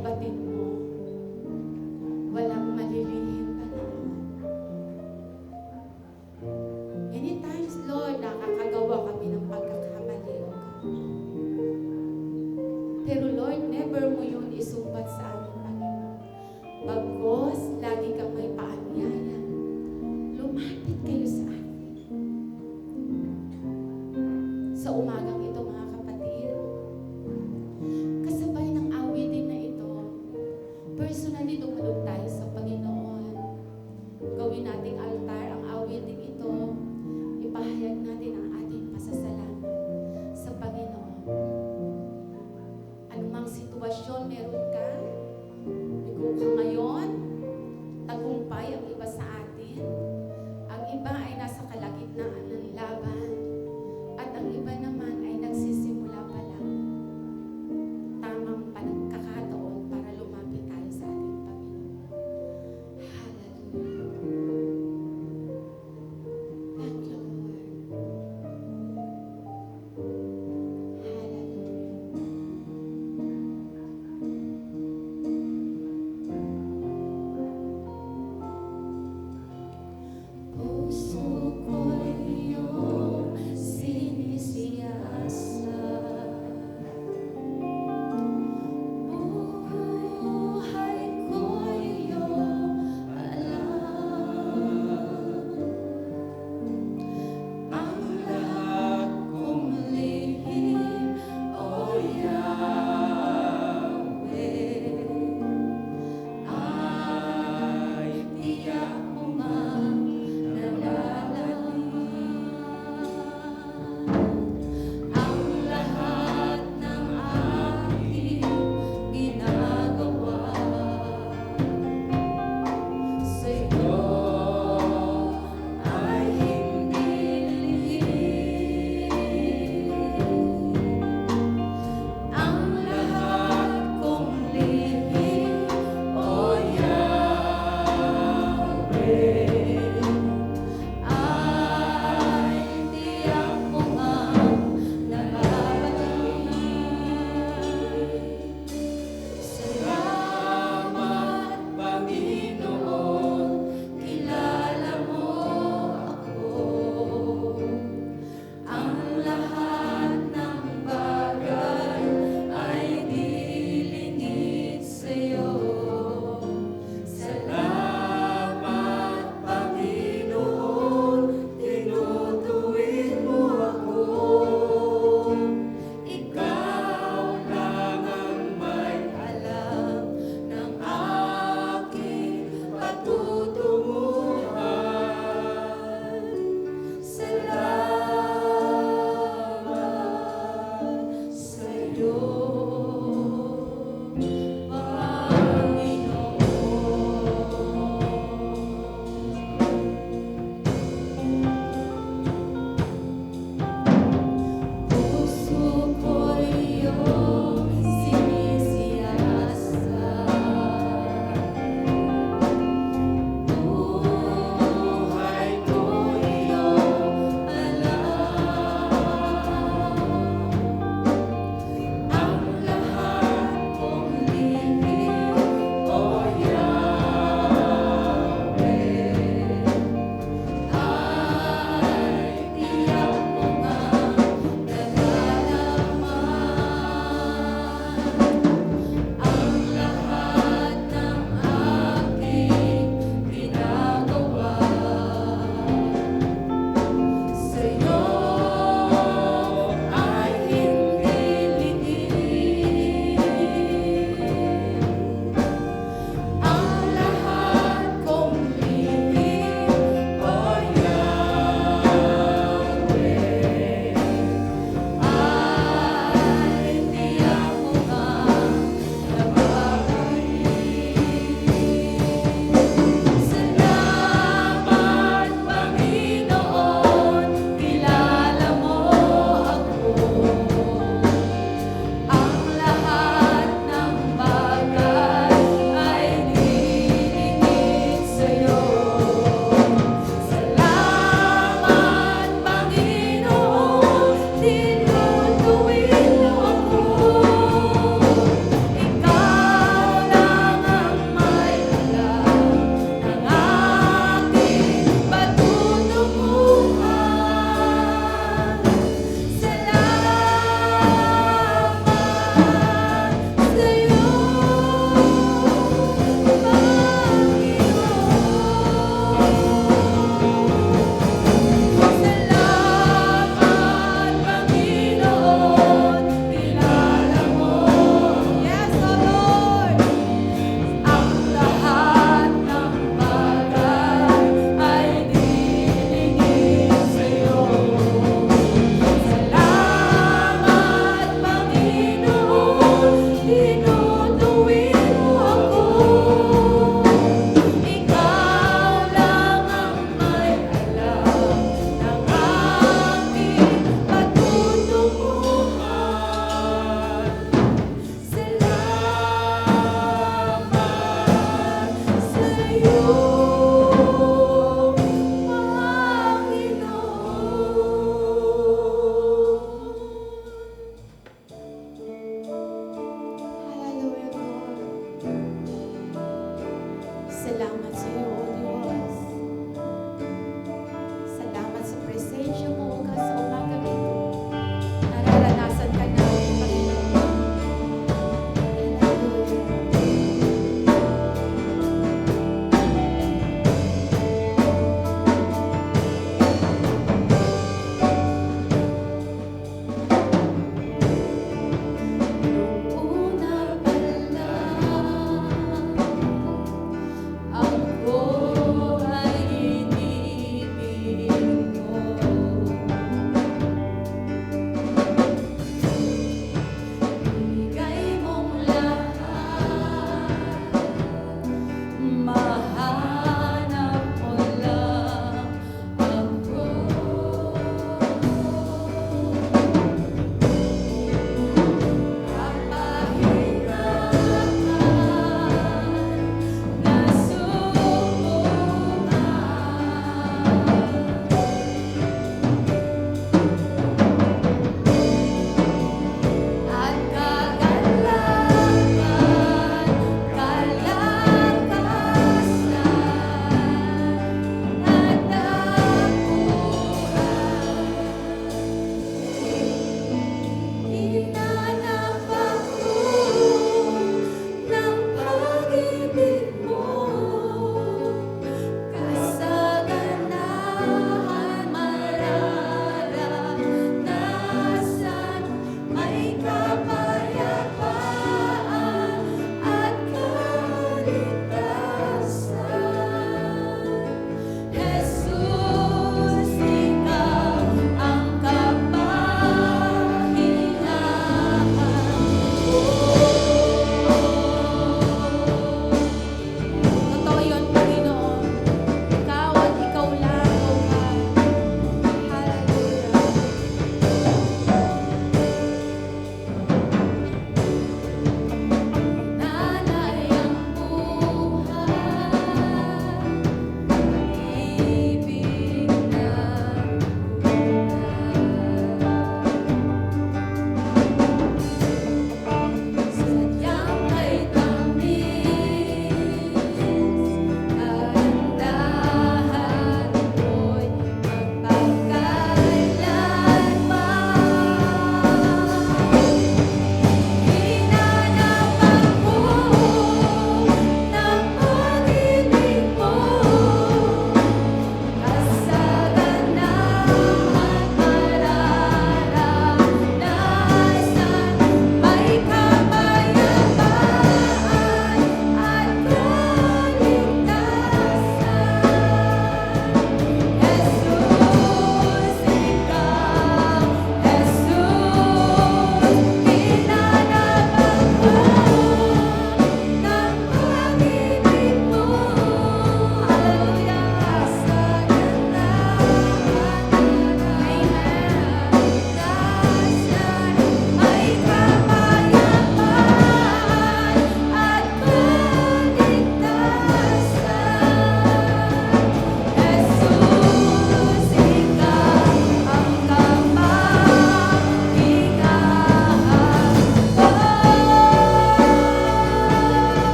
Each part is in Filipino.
batid mo. Walang malilihim ka na. Many times, Lord, nakakagawa kami ng pagkakamali, O God. Pero Lord, never mo yun isumbat sa amin, Panginoon. Bagos, lagi kang may paanyaya. Lumapit kayo sa amin. Sa umagang ito, mga kapatid, kasabay ng awitin na ito, personally dumalog tayo sa Panginoon. Gawin nating altar ang awitin ito. Ipahayag natin ang ating pasasalamat sa Panginoon. Anumang sitwasyon meron ka, bigo ka ngayon, tagumpay ang iba sa atin, ang iba ay nasa kalagitnaan ng laban, at ang iba naman ay nagsisimula pa lang. Tamang pagkakataon para lumapit tayo sa ating Panginoon. Hallelujah. Thank you, Lord. Hallelujah.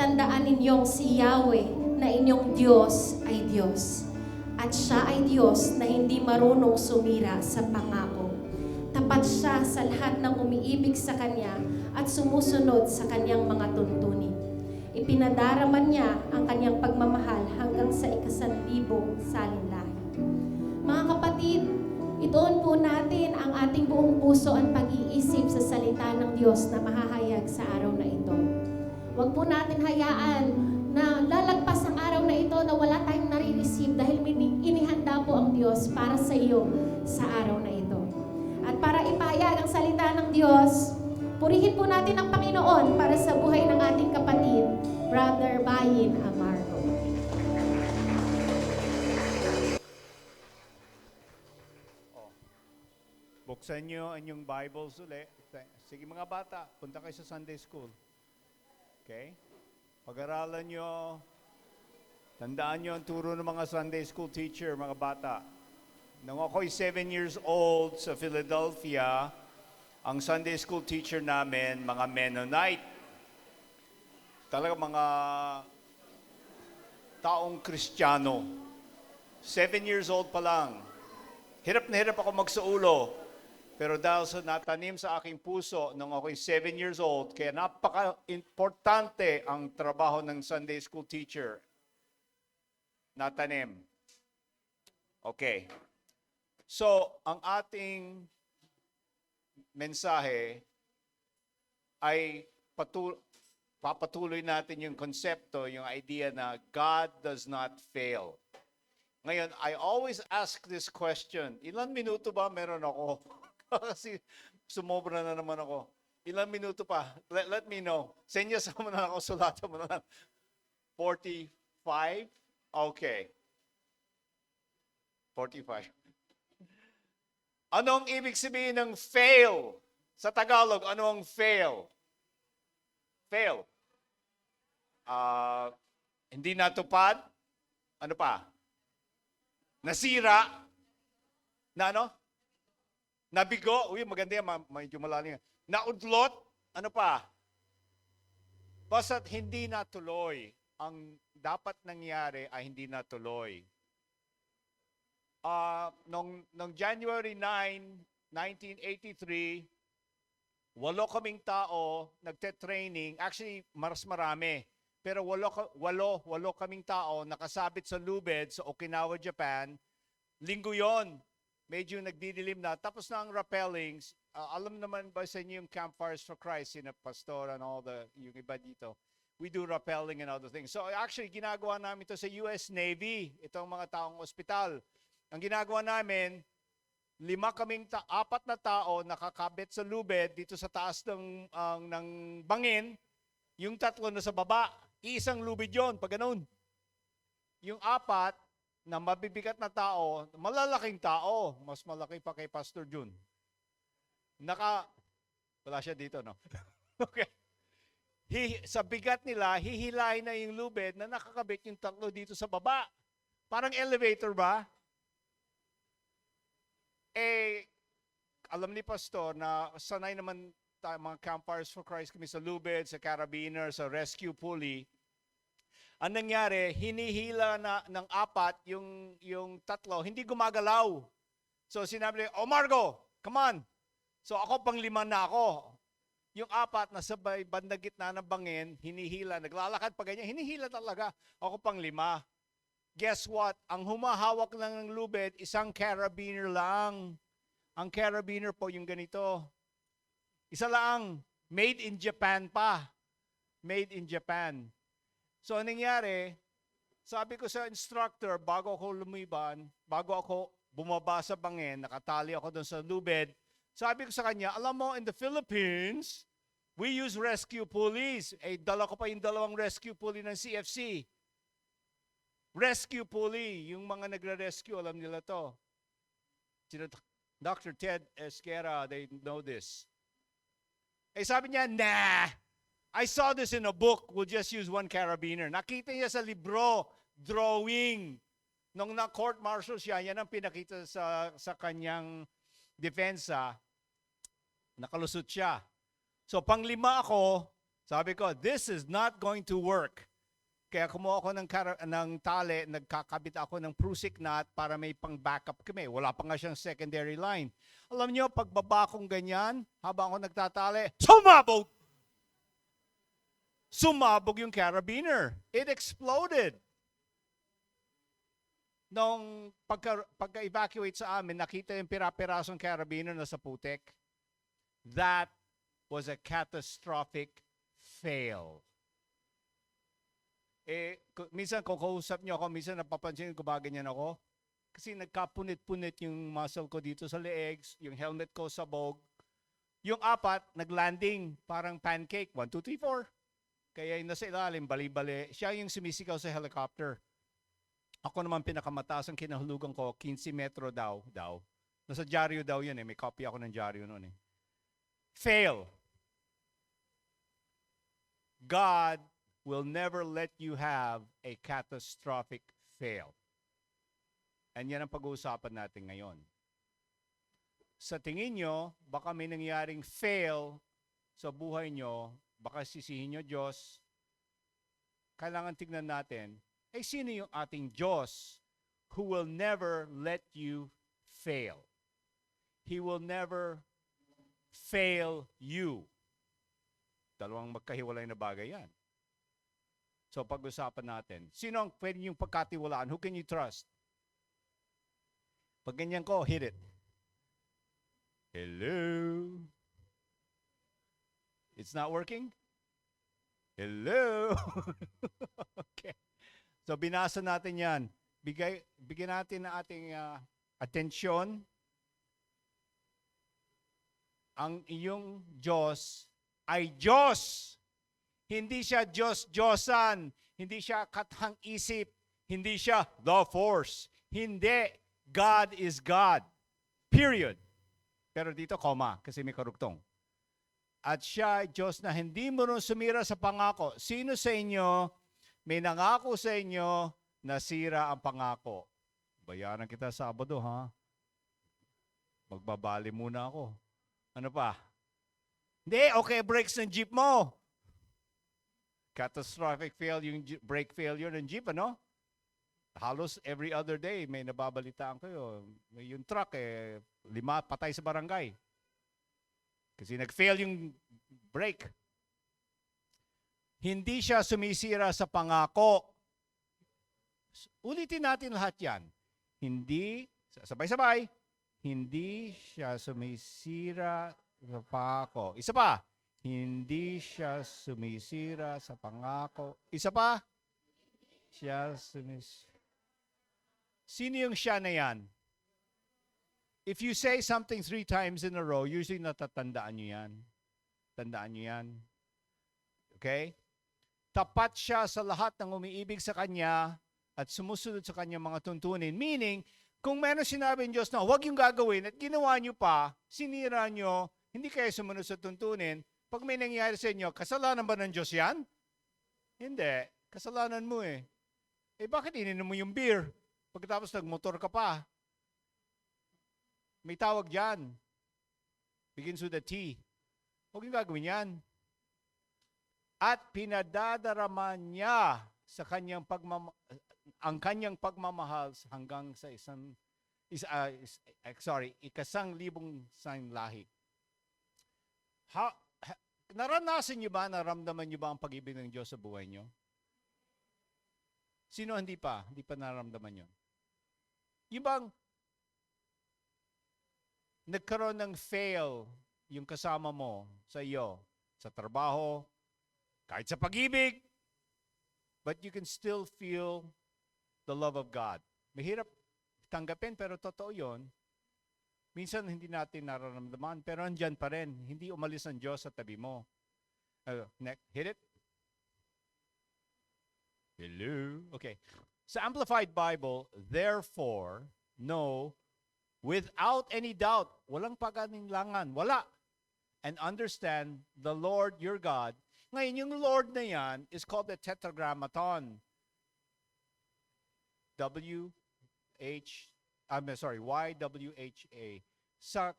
tandaan ninyong si Yahweh na inyong Diyos ay Diyos. At siya ay Diyos na hindi marunong sumira sa pangako. Tapat siya sa lahat ng umiibig sa Kanya at sumusunod sa Kanyang mga tuntunin. Ipinadarama niya ang Kanyang pagmamahal hanggang sa 1,000 salinlahi. Mga kapatid, ituon po natin ang ating buong puso at pag-iisip sa salita ng Diyos na mahahayag sa araw na ito. Huwag po natin hayaan na lalagpas ang araw na ito na wala tayong nare-receive dahil inihanda po ang Diyos para sa iyo sa araw na ito. At para ipahayag ang salita ng Diyos, purihin po natin ang Panginoon para sa buhay ng ating kapatid, Brother Bayin Amargo. Buksan nyo ang inyong Bibles ulit. Sige mga bata, punta kayo sa Sunday School. Okay? Pag-aralan nyo, tandaan nyo ang turo ng mga Sunday School teacher, mga bata. Nung ako'y 7 years old sa Philadelphia, ang Sunday School teacher namin, mga Mennonite. Talaga mga taong Kristiyano. 7 years old pa lang. Hirap na hirap ako magsaulo. Pero dahil sa natanim sa aking puso nung ako'y 7 years old, kaya napaka-importante ang trabaho ng Sunday School teacher. Natanim. Okay. So, ang ating mensahe ay papatuloy natin yung konsepto, yung idea na God does not fail. Ngayon, I always ask this question, ilan minuto ba meron ako? Kasi sumobra na naman ako. Ilang minuto pa? Let me know. Senyas mo na ako, sulatan mo na lang. 45? Okay. 45. Anong ibig sabihin ng fail? Sa Tagalog, ano ang fail? Fail. Hindi natupad? Ano pa? Nasira? Na ano? Nabigo, uy, maganda yan, medyo malalim yan. Naudlot, ano pa? Basta't hindi natuloy. Ang dapat nangyari ay hindi natuloy. Noong January 9, 1983, 8 kaming tao nagte-training. Actually, marami. Pero 8 kaming tao nakasabit sa lubed sa Okinawa, Japan. Linggo yon. Medyo nagdidilim na. Tapos na ang rappellings. Alam naman ba sa inyo yung Campfires for Christ, yung pastor and all yung iba dito. We do rappelling and other things. So actually, ginagawa namin ito sa US Navy. Itong mga taong ospital. Ang ginagawa namin, 4 na tao nakakabit sa lubed dito sa taas ng bangin. Yung 3 na sa baba. Iisang lubid yon pag ganun. Yung 4, na mabibigat na tao, malalaking tao, mas malaki pa kay Pastor Jun. Wala siya dito, no? Okay. Sa bigat nila, hihilahin na yung lubid na nakakabit yung 3 dito sa baba. Parang elevator ba? Alam ni Pastor na sanay naman tayo mga Campfires for Christ kami sa lubid, sa carabiner, sa rescue pulley. Ang nangyari, hinihila na ng 4 yung 3, hindi gumagalaw. So sinabi niya, Margo, come on. So ako pang 5 na ako. Yung 4 na sabay bandang gitna ng bangin, hinihila, naglalakad pa ganyan, hinihila talaga. Ako pang 5. Guess what? Ang humahawak lang ng lubid, isang carabiner lang. Ang carabiner po yung ganito. Isa lang, made in Japan pa. Made in Japan. So, anong nangyari, sabi ko sa instructor, bago ako lumiban, bago ako bumaba sa bangin, nakatali ako doon sa lubid, sabi ko sa kanya, alam mo, in the Philippines, we use rescue pulleys. Dala ko pa yung 2 rescue pulley ng CFC. Rescue pulley, yung mga nagre-rescue, alam nila to. Dr. Ted Esquera, they know this. Sabi niya, nah, I saw this in a book. We'll just use 1 carabiner. Nakita niya sa libro, drawing. Nung na-court martial siya, yan ang pinakita sa kanyang depensa. Nakalusot siya. So, pang 5 ako, Sabi ko, this is not going to work. Kaya kumuha ako ng tali, nagkakabit ako ng prusik knot para may pang-backup kami. Wala pa nga siyang secondary line. Alam niyo, pagbaba kong ganyan, habang ako nagtatali, sumabog! Sumabog yung carabiner. It exploded. Nung pagka-evacuate sa amin, nakita yung pira-pirasong carabiner na sa putek. That was a catastrophic fail. Minsan kung kausap niyo ako, minsan napapansin ko gumaganyan ako. Kasi nagkapunit-punit yung muscle ko dito sa legs, yung helmet ko sabog. Yung 4, naglanding, parang pancake, 1, 2, 3, 4. Kaya yung nasa ilalim, bali-bali. Siya yung sumisigaw sa helicopter. Ako naman pinakamataas ang kinahulugan ko, 15 metro daw. Nasa dyaryo daw yun may copy ako ng dyaryo noon Fail. God will never let you have a catastrophic fail. And yan ang pag-uusapan natin ngayon. Sa tingin nyo, baka may nangyaring fail sa buhay nyo, baka sisihin nyo Diyos. Kailangan tignan natin, sino yung ating Diyos who will never let you fail? He will never fail you. Dalawang magkahiwalay na bagay yan. So pag-usapan natin, sino ang pwede niyong pagkatiwalaan? Who can you trust? Pag ganyan ko, hit it. Hello? It's not working? Hello? Okay. So binasa natin yan. Bigyan natin na ating atensyon. Ang iyong Diyos ay Diyos. Hindi siya Diyos-Diyosan. Hindi siya kathang isip. Hindi siya the force. Hindi. God is God. Period. Pero dito, comma, kasi may karugtong. At siya ay Diyos na hindi mo sumira sa pangako. Sino sa inyo may nangako sa inyo na sira ang pangako? Bayaran kita Sabado, ha? Magbabali muna ako. Ano pa? Hindi, okay, brakes ng jeep mo. Catastrophic fail, yung brake failure ng jeep, ano? Halos every other day, may nababalitaan kayo. May yung truck, 5 patay sa barangay. Kasi nag-fail yung brake. Hindi siya sumisira sa pangako. Ulitin natin lahat yan. Hindi, sabay-sabay, hindi siya sumisira sa pangako. Isa pa, hindi siya sumisira sa pangako. Isa pa, siya sumisira. Sino yung siya na yan? If you say something 3 times in a row, usually natatandaan nyo yan. Tandaan nyo yan. Okay? Tapat siya sa lahat ng umiibig sa Kanya at sumusunod sa Kanyang mga tuntunin. Meaning, kung meron sinabi ng Diyos na huwag yung gagawin at ginawa nyo pa, sinira nyo, hindi kayo sumunod sa tuntunin, pag may nangyari sa inyo, kasalanan ba ng Diyos yan? Hindi. Kasalanan mo eh. Bakit ininom mo yung beer? Pagkatapos nagmotor ka pa. May tawag dyan. Begins with a T. Huwag yung gagawin yan. At pinadadarama niya sa kanyang ang kanyang pagmamahal hanggang sa ikasang libong sang lahi. Naranasan niyo ba, naramdaman niyo ba ang pag-ibig ng Diyos sa buhay niyo? Sino hindi pa? Hindi pa naramdaman yun? Yung bang nagkaroon ng fail yung kasama mo sa iyo, sa trabaho, kahit sa pag-ibig, but you can still feel the love of God. Mahirap tanggapin, pero totoo yun. Minsan hindi natin nararamdaman, pero andyan pa rin. Hindi umalis ang Diyos sa tabi mo. Hit it. Hello. Okay. Sa Amplified Bible, therefore, know, without any doubt, walang pag-alinlangan, wala, and understand the Lord your God. Ngayon, yung Lord na yan is called the Tetragrammaton. YWHA. Sa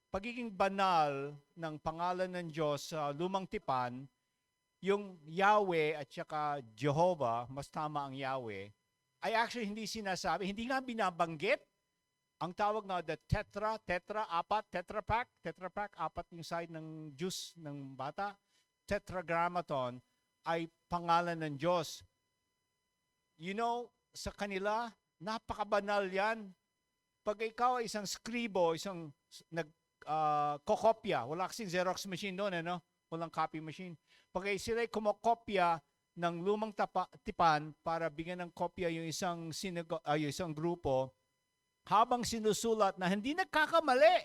pagiging banal ng pangalan ng Diyos sa lumang tipan, yung Yahweh at saka Jehovah, mas tama ang Yahweh, ay actually hindi sinasabi, hindi nga binabanggit. Ang tawag na the apat, tetrapack, apat yung side ng juice ng bata, tetragrammaton, ay pangalan ng Diyos. You know, sa kanila, napakabanal yan. Pag ikaw ay isang skribo, isang kokopya, wala kasing Xerox machine doon, ano? Walang copy machine. Pag sila'y kumokopya ng lumang tipan para bigyan ng kopya yung isang grupo, habang sinusulat na hindi nagkakamali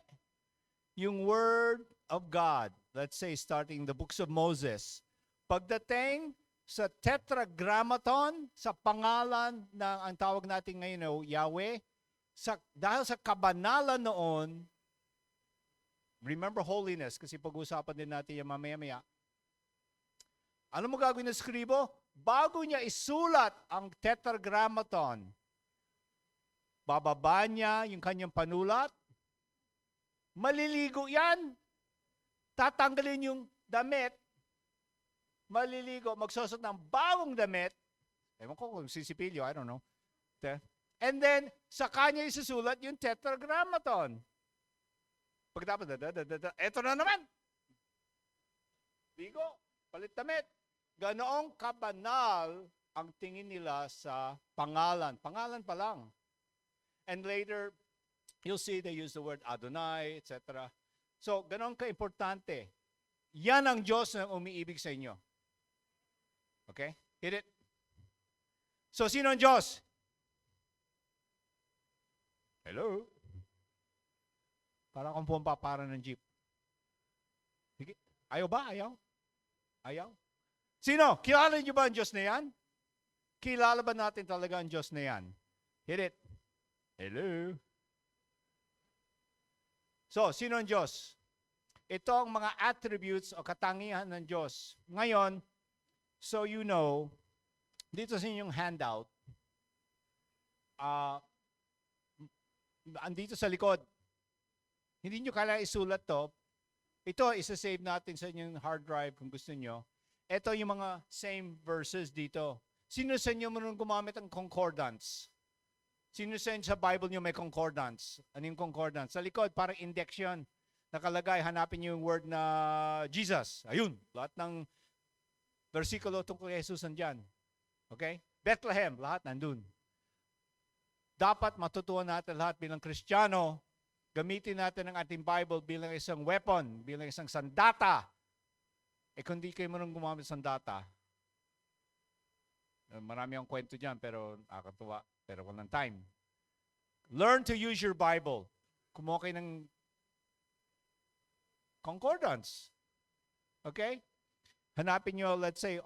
yung Word of God, let's say starting the books of Moses, pagdating sa tetragrammaton, sa pangalan ng ang tawag natin ngayon Yahweh, dahil sa kabanalan noon, remember holiness, kasi pag-usapan din natin yung mamaya-maya. Ano mo gagawin ng skribo? Bago niya isulat ang tetragrammaton, bababa niya yung kanyang panulat, maliligo yan, tatanggalin yung damit, maliligo, magsusot ng bagong damit, ewan ko kung sisipilyo, I don't know. And then, sa kanya isusulat yung tetragrammaton. Pagkatapos, eto na naman. Ligo, palit damit. Ganoong kabanal ang tingin nila sa pangalan. Pangalan pa lang. And later, you'll see they use the word Adonai, etc. So, ganoon ka-importante. Yan ang Diyos na umiibig sa inyo. Okay? Hit it? So, sino ang Diyos? Hello? Para kung pumapara ng jeep. Ayaw ba? Ayaw? Ayaw? Sino? Kilala niyo ba ang Diyos na yan? Kilala ba natin talaga ang Diyos na yan? Hit it. Hello? So, sino ang Diyos? Ito ang mga attributes o katangian ng Diyos. Ngayon, so you know, dito sa inyong handout, andito sa likod, hindi nyo kailangan isulat to. Ito, isa-save natin sa inyong hard drive kung gusto nyo. Ito yung mga same verses dito. Sino sa inyo marunong gumamit ng concordance? Sino sa Bible niyo may concordance? Ano yung concordance? Sa likod, parang index yun. Nakalagay, hanapin niyo yung word na Jesus. Ayun, lahat ng versikulo tungkol kay Jesus nandyan. Okay? Bethlehem, lahat nandun. Dapat matutuwa natin lahat bilang Kristiyano, gamitin natin ang ating Bible bilang isang weapon, bilang isang sandata. Kung di kayo marunong gumamit ng sandata, marami ang kwento dyan, pero nakakatuwa. Pero walang time. Learn to use your Bible. Kumuha kayo ng concordance. Okay? Hanapin nyo, let's say,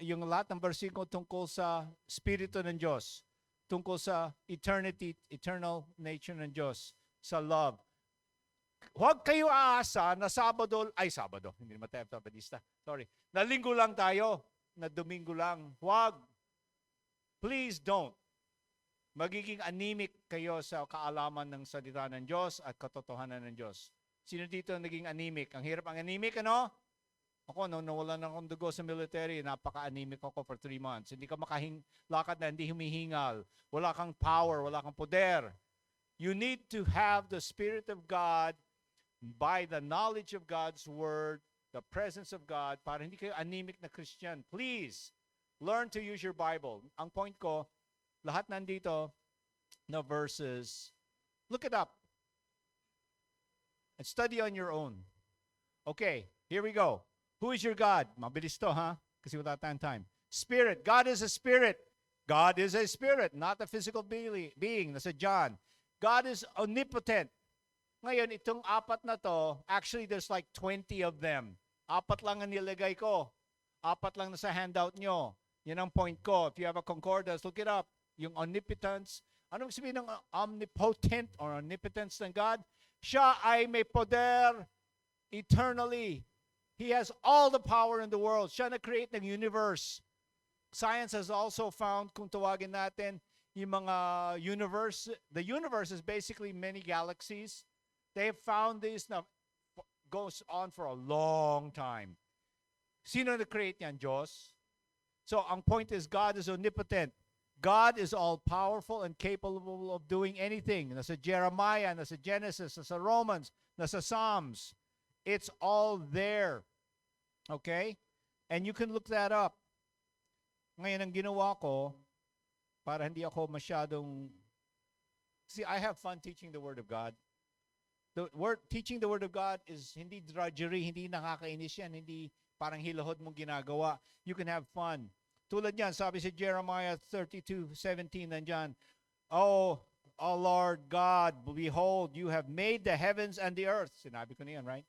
yung lahat ng versikulo tungkol sa Espiritu ng Diyos, tungkol sa eternity, eternal nature ng Diyos, sa love. Huwag kayo aasa na Sabado, hindi naman tayo Sabadista, sorry, na Linggo lang tayo, na Domingo lang. Huwag. Please don't. Magiging anemic kayo sa kaalaman ng salita ng Diyos at katotohanan ng Diyos. Sino dito naging anemic? Ang hirap ang anemic, ano? Ako, nawalan akong dugo sa military, napaka-anemic ako for 3 months. Hindi ka lakad na hindi humihingal. Wala kang power, wala kang poder. You need to have the Spirit of God by the knowledge of God's Word, the presence of God, para hindi kayo anemic na Christian. Please, learn to use your Bible. Ang point ko, lahat nandito na verses, look it up and study on your own. Okay, here we go. Who is your God? Mabilis to, ha? Kasi wala tayong time. Spirit. God is a spirit. God is a spirit, not a physical being. Nasa John. God is omnipotent. Ngayon, itong apat na to, actually there's like 20 of them. Apat lang ang nilagay ko. Apat lang nasa handout nyo. Yan ang point ko. If you have a concordance, look it up. Yung omnipotence. Anong sabihin ng omnipotent or omnipotence ng God? Siya ay may poder eternally. He has all the power in the world. Siya na-create ng universe. Science has also found, kung tawagin natin, yung mga universe. The universe is basically many galaxies. They have found this now goes on for a long time. Sino na-create niyan? Diyos. So, ang point is, God is omnipotent. God is all-powerful and capable of doing anything. Nasa Jeremiah, nasa Genesis, nasa Romans, nasa Psalms. It's all there. Okay? And you can look that up. Ngayon, ang ginawa ko, para hindi ako masyadong... See, I have fun teaching the Word of God. Teaching the Word of God is hindi drudgery, hindi nakakainis yan, hindi parang hilahod mong ginagawa. You can have fun. Tulad yan, sabi si Jeremiah 32:17, nandyan, Oh Lord God, behold, you have made the heavens and the earth. Sinabi ko na yan, right?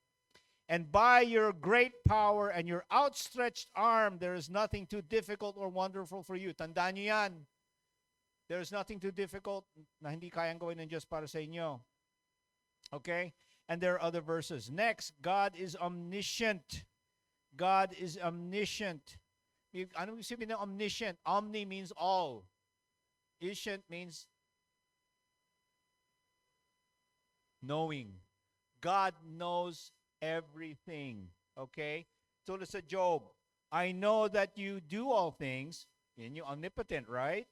And by your great power and your outstretched arm, there is nothing too difficult or wonderful for you. Tandaan nyo yan. There is nothing too difficult na hindi kayang gawin ng Diyos para sa inyo. Okay? And there are other verses. Next, God is omniscient. God is omniscient. Ano ibig sabihin ng omniscient? Omni means all. Iscient means knowing. God knows everything. Okay? Tulad sa Job, I know that you do all things. Yan yung omnipotent, right?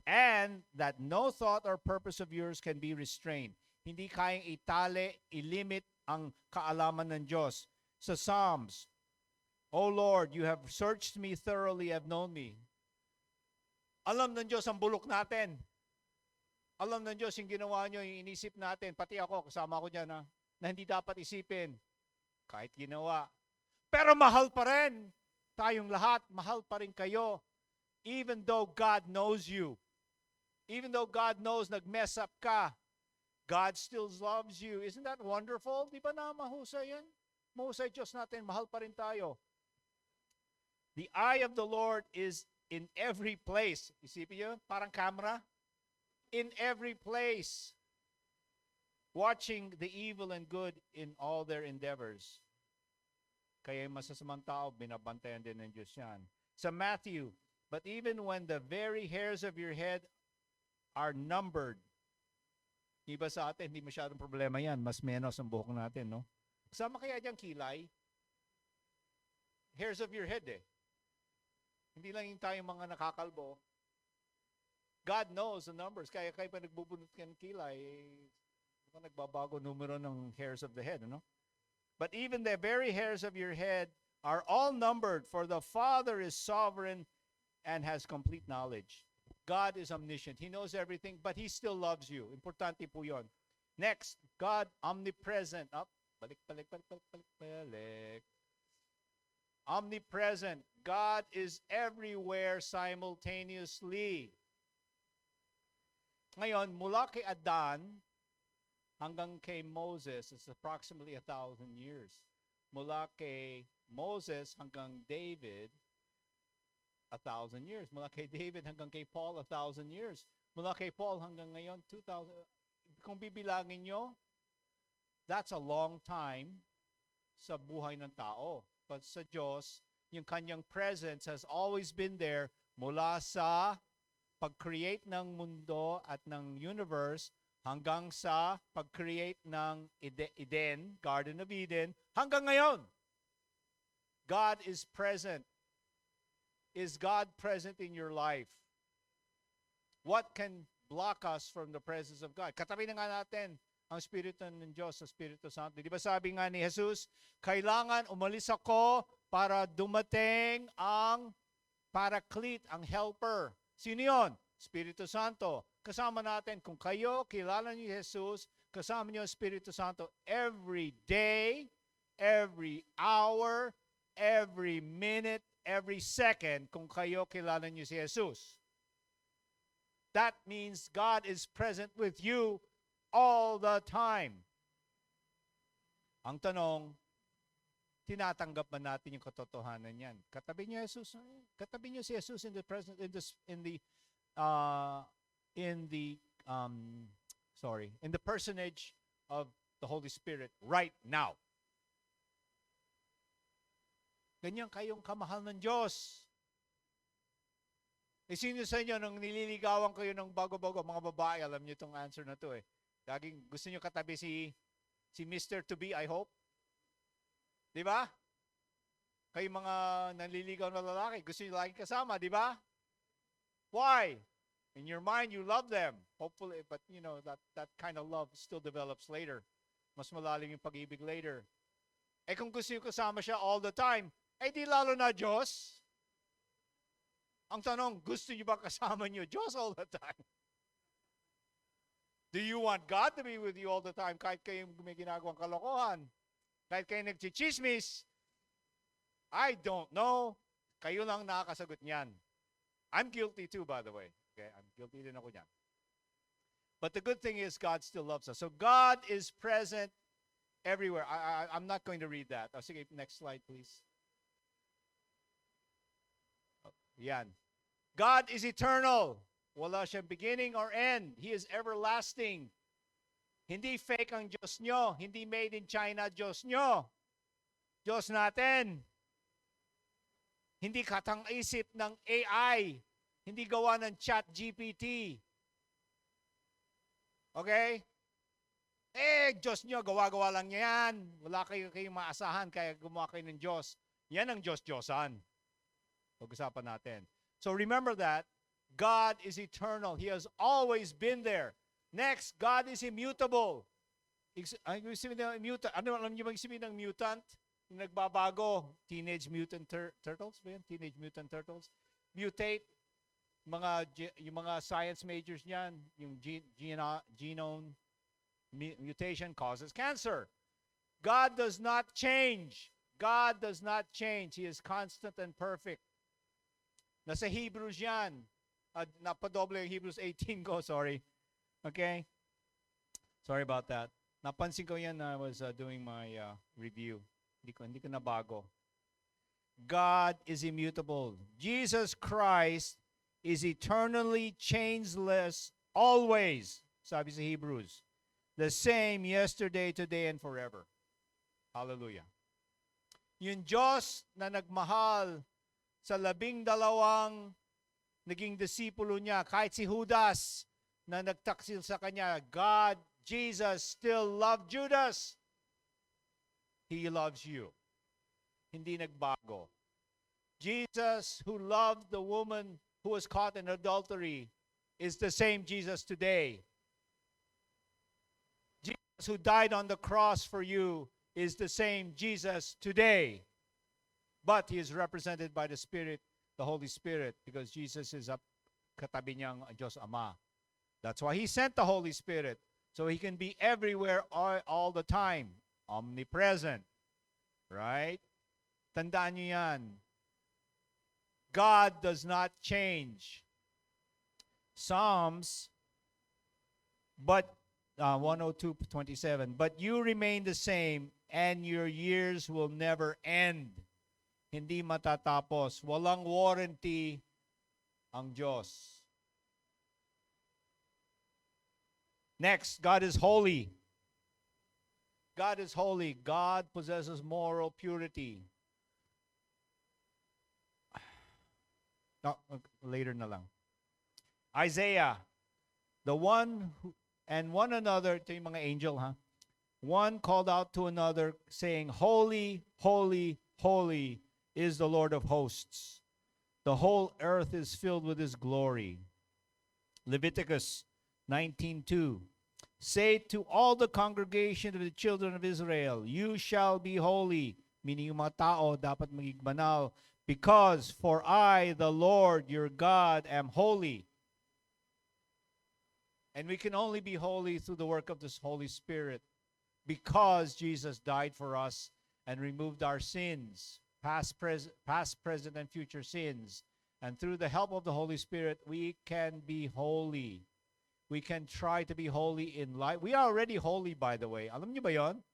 And that no thought or purpose of yours can be restrained. Hindi kayang itali, ilimit ang kaalaman ng Diyos. Sa Psalms, O Lord, you have searched me thoroughly, have known me. Alam ng Diyos ang bulok natin. Alam ng Diyos yung ginawa nyo, yung inisip natin. Pati ako, kasama ko dyan, na hindi dapat isipin. Kahit ginawa. Pero mahal pa rin. Tayong lahat, mahal pa rin kayo. Even though God knows you. Even though God knows nag-mess up ka, God still loves you. Isn't that wonderful? Di ba na mahusay yan? Mahusay Diyos natin, mahal pa rin tayo. The eye of the Lord is in every place. Isipin nyo, parang camera. In every place. Watching the evil and good in all their endeavors. Kaya yung masasamang tao, binabantayan din ng Diyos yan. Sa Matthew, but even when the very hairs of your head are numbered, iba sa atin, hindi masyadong problema yan. Mas menos ang buhok natin, no? Kasama kaya diyang kilay? Hairs of your head, eh. Hindi lang yung tayong mga nakakalbo. God knows the numbers. Kaya pa nagbubunot ka ng kilay, nagbabago numero ng hairs of the head, no? But even the very hairs of your head are all numbered, for the Father is sovereign and has complete knowledge. God is omniscient. He knows everything, but He still loves you. Importante po yun. Next, God omnipresent. Balik. Omnipresent. God is everywhere simultaneously. Ngayon, mula kay Adan hanggang kay Moses, it's approximately 1,000 years. Mula kay Moses hanggang David, 1,000 years. Mula kay David hanggang kay Paul, 1,000 years. Mula kay Paul hanggang ngayon, 2,000. Kung bibilangin nyo, that's a long time sa buhay ng tao. But sa Diyos, yung kanyang presence has always been there mula sa pag-create ng mundo at ng universe hanggang sa pag-create ng Eden, Garden of Eden, hanggang ngayon. God is present. Is God present in your life? What can block us from the presence of God? Katabi na nga natin ang Espiritu ng Diyos, sa Espiritu Santo. Di ba sabi nga ni Jesus, kailangan umalis ako para dumating ang Paraclete, ang helper. Sino yun? Espiritu Santo. Kasama natin, kung kayo kilala niyo Jesus, kasama niyo ang Espiritu Santo every day, every hour, every minute, every second, kung kayo kilala niyo si Jesus. That means God is present with you all the time. Ang tanong, tinatanggap ba natin yung katotohanan niyan? Katabi niyo Jesus, katabi niyo si Jesus in the present in the personage of the Holy Spirit right now. Ganyan kayong kamahal ng Diyos. E sino sa inyo nang nililigawan kayo ng bago-bago, mga babae, alam niyo itong answer na to eh. Laging gusto niyo katabi si Mr. To Be, I hope. Di ba? Kayo mga nanliligaw na lalaki, gusto niyo lagi kasama, di ba? Why? In your mind, you love them. Hopefully, but you know, that kind of love still develops later. Mas malalim yung pag-ibig later. Eh kung gusto niyo kasama siya all the time, eh di lalo na Diyos. Ang tanong, gusto niyo ba kasama niyo Diyos all the time? Do you want God to be with you all the time kahit kayo may ginagawang kalokohan? Kahit kayo nagchichismis? I don't know. Kayo lang nakakasagot niyan. I'm guilty too, by the way. Okay, I'm guilty din ako niyan. But the good thing is God still loves us. So God is present everywhere. I'm not going to read that. Oh, sige, next slide, please. Oh, yan. God is eternal. Wala siyang beginning or end. He is everlasting. Hindi fake ang Diyos nyo. Hindi made in China Diyos nyo. Diyos natin. Hindi katang-isip ng AI. Hindi gawa ng ChatGPT. Okay? Diyos nyo, gawa-gawa lang yan. Wala kayong maasahan kaya gumawa kayo ng Diyos. Yan ang Diyos-Diyosan. Pag-usapan natin. So remember that. God is eternal. He has always been there. Next, God is immutable. Ano alam niyo ba yung sabihin ng mutant? Yung nagbabago. Teenage Mutant Turtles ba yan? Teenage Mutant Turtles. Mutate. Yung mga science majors niyan, yung genome mutation causes cancer. God does not change. God does not change. He is constant and perfect. Nasa Hebrews yan. Napadoble yung Hebrews 18 ko, sorry. Okay? Sorry about that. Napansin ko yan na I was doing my review. Hindi ko nabago. God is immutable. Jesus Christ is eternally changeless always, sabi sa Hebrews. The same yesterday, today, and forever. Hallelujah. Yung Diyos na nagmahal sa 12 naging disipulo niya, kahit si Judas na nagtaksil sa kanya, God, Jesus still loved Judas. He loves you. Hindi nagbago. Jesus who loved the woman who was caught in adultery is the same Jesus today. Jesus who died on the cross for you is the same Jesus today. But he is represented by the Spirit, the Holy Spirit, because Jesus is up katabi niyang Diyos Ama. That's why he sent the Holy Spirit, so he can be everywhere all the time. Omnipresent. Right? Tandaan niyo yan. God does not change. Psalms, but 102:27, but you remain the same and your years will never end. Hindi matatapos. Walang warranty ang Diyos. Next, God is holy. God is holy. God possesses moral purity. No, later na lang. Isaiah, the one who, and one another, ito yung mga angel, ha? One called out to another, saying, Holy, holy, holy is the Lord of hosts. The whole earth is filled with his glory. Leviticus 19:2. Say to all the congregation of the children of Israel, you shall be holy. Meaning yung mga tao dapat maging banal. Because for I, the Lord, your God, am holy. And we can only be holy through the work of this Holy Spirit. Because Jesus died for us and removed our sins. Past, present, and future sins. And through the help of the Holy Spirit, we can be holy. We can try to be holy in life. We are already holy, by the way. Alam niyo ba yon?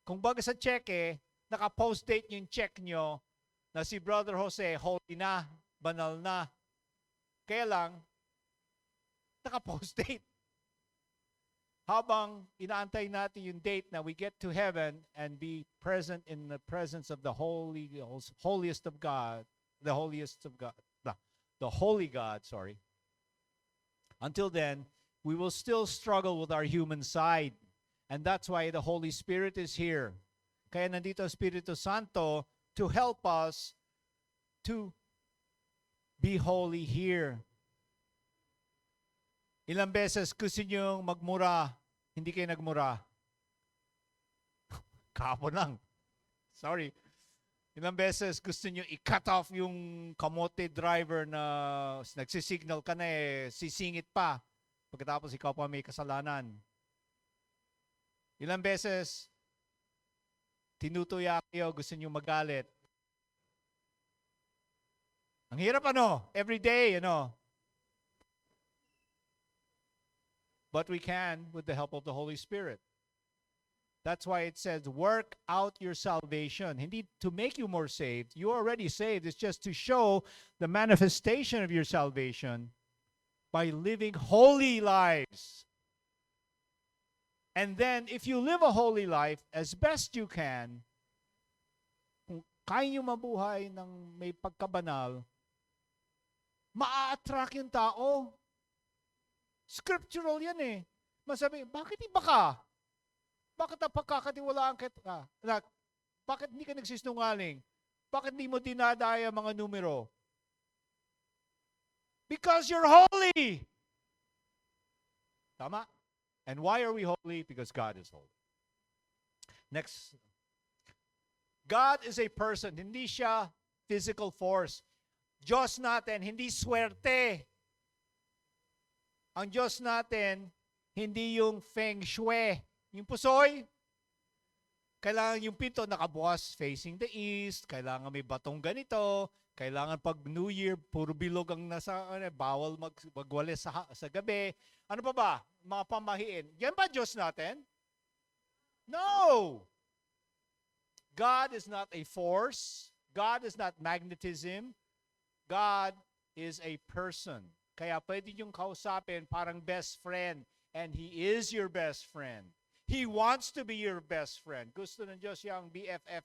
Kung baga sa cheque, naka-post date yung check nyo na si Brother Jose, holy na, banal na. Kaya lang, naka-post date. Habang inaantay natin yung date na we get to heaven and be present in the presence of the holiest of God, the holiest of God, the holy God, sorry. Until then, we will still struggle with our human side. And that's why the Holy Spirit is here. Kaya nandito ang Espiritu Santo to help us to be holy here. Ilang beses gusto nyo magmura, hindi kayo nagmura. Kahapon lang. Sorry. Ilang beses gusto nyo i-cut off yung kamote driver na nagsisignal ka na sisingit pa. Pagkatapos ikaw pa may kasalanan. Ilang beses tinutuya kayo, gusto nyo magalit. Ang hirap every day, But we can with the help of the Holy Spirit. That's why it says, work out your salvation. Hindi to make you more saved. You're already saved. It's just to show the manifestation of your salvation by living holy lives. And then, if you live a holy life as best you can, kung kaya nyo mabuhay ng may pagkabanal, maa-attract yung tao. Scriptural yan Masabi, bakit iba ka? Bakit ang pagkakatiwalaan kita? Bakit hindi ka nagsisinungaling? Bakit hindi mo dinadaya mga numero? Because you're holy. Tama? And why are we holy? Because God is holy. Next. God is a person. Hindi siya physical force. Diyos natin, hindi swerte. Ang Diyos natin, hindi yung feng shui. Yung pusoy, kailangan yung pinto nakabukas facing the east, kailangan may batong ganito, kailangan pag New Year, puro bilog ang nasa, bawal magwalis sa gabi. Ano pa ba? Mga pamahiin. Yan ba Diyos natin? No! God is not a force. God is not magnetism. God is a person. Kaya pwede yung kausapin parang best friend. And He is your best friend. He wants to be your best friend. Gusto ng Diyos yung BFF,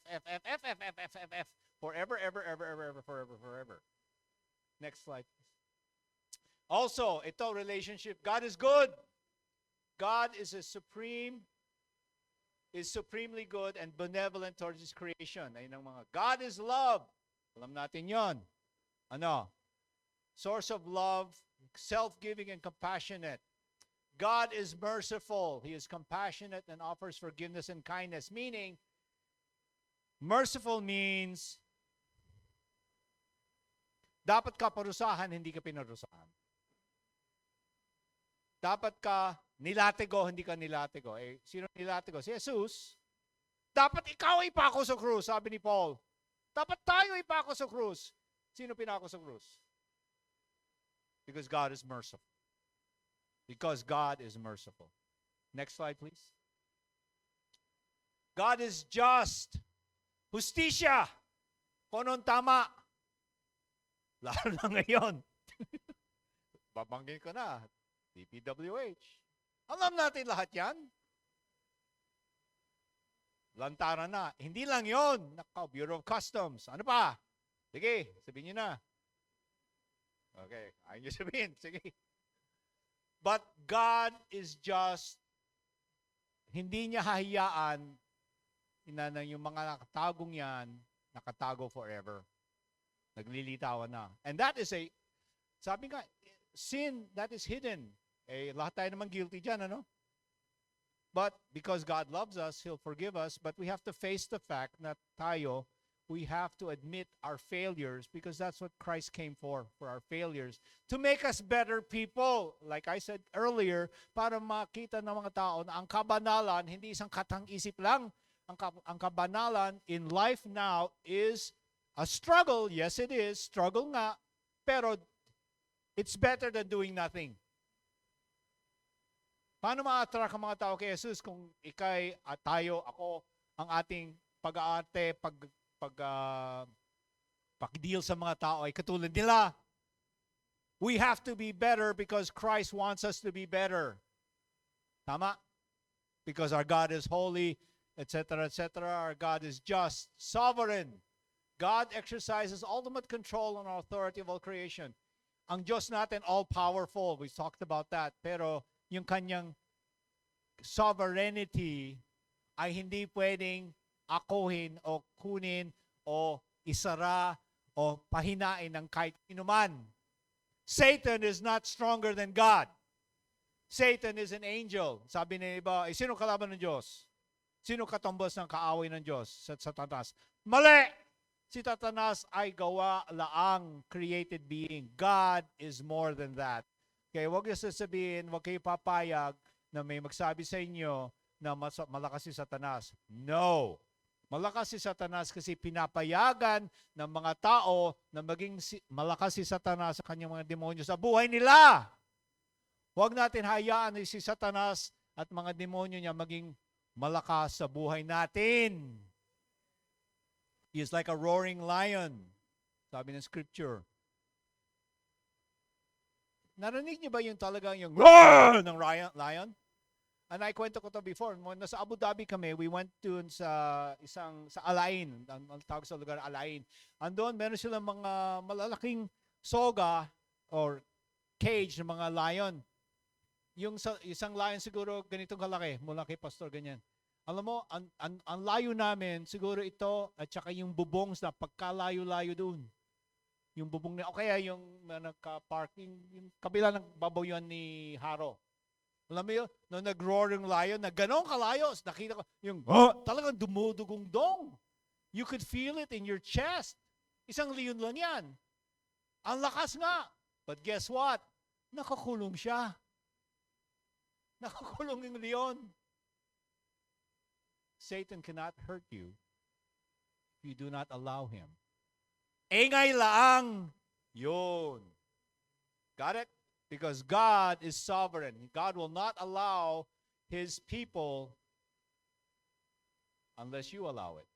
forever, ever, ever, ever, ever, forever, forever. Next slide. Also, ito relationship. God is good. God is supremely good and benevolent towards His creation. Ayun ang mga, God is love. Alam natin yon. Source of love, self-giving and compassionate. God is merciful. He is compassionate and offers forgiveness and kindness. Meaning, merciful means dapat ka parusahan, hindi ka pinarusahan. Dapat ka nilatigo, hindi ka nilatigo. Sino nilatigo? Si Jesus. Dapat ikaw ipako sa krus, sabi ni Paul. Dapat tayo ipako sa krus. Sino pinako sa krus? Because God is merciful. Because God is merciful. Next slide, please. God is just. Justisya. Kung anong tama. Lalo na ngayon. Babanggin ko na. DPWH. Alam natin lahat yan. Lantaran na. Hindi lang yon. Bureau of Customs. Ano pa? Sige, sabihin nyo na. Okay, ayaw nyo sabihin. Sige. But God is just, hindi niya hahayaan na yung mga nakatagong yan, nakatago forever. Naglilitawan na. And that is sabi nga, sin that is hidden. Lahat tayo naman guilty dyan, But because God loves us, He'll forgive us, but we have to face the fact that we have to admit our failures because that's what Christ came for our failures. To make us better people. Like I said earlier, para makita ng mga tao na ang kabanalan, hindi isang katang-isip lang. Ang kabanalan in life now is a struggle. Yes, it is. Struggle nga. Pero it's better than doing nothing. Paano ma-attract ang mga tao kay Jesus kung ikay, tayo, ako, ang ating pag-aarte, pag-deal sa mga tao ay katulad nila. We have to be better because Christ wants us to be better. Tama? Because our God is holy, etc., etc. Our God is just, sovereign. God exercises ultimate control and authority of all creation. Ang Diyos natin, all-powerful. We talked about that. Pero yung kanyang sovereignty ay hindi pwedeng akuhin o kunin o isara o pahinain ng kahit inuman. Satan is not stronger than God. Satan is an angel. Sabi ng iba, sino kalaban ng Diyos? Sino katumbas ng kaaway ng Diyos? Satanas. Mali! Si Satanas ay gawa laang created being. God is more than that. Kaya huwag niyo sasabihin, huwag kayo papayag na may magsabi sa inyo na malakas si Satanas. No! Malakas si Satanas kasi pinapayagan ng mga tao na maging malakas si Satanas sa kanyang mga demonyo sa buhay nila. Huwag natin hayaan na si Satanas at mga demonyo niya maging malakas sa buhay natin. He is like a roaring lion, sabi ng scripture. Narinig niyo ba yung talagang yung roar ng lion? And I kwento ko to before. When nasa Abu Dhabi kami, we went to sa Alain. Ang tawag sa lugar, Alain. Andun, meron silang mga malalaking soga or cage ng mga lion. Yung isang lion siguro ganitong kalaki, mula kay pastor, ganyan. Alam mo, ang layo namin, siguro ito, at saka yung bubong na pagkalayo-layo doon. Yung bubong na, o kaya yung nagka-parking, yung kabila ng babawan ni Haro. Alam mo yun, nung nag-roar yung lion, na gano'ng kalayo, nakita ko, yung, talagang dumudugong-dong. You could feel it in your chest. Isang leon lang yan. Ang lakas nga. But guess what? Nakakulong siya. Nakakulong yung leon. Satan cannot hurt you if you do not allow him. Engay laang yun. Got it? Because God is sovereign. God will not allow His people unless you allow it.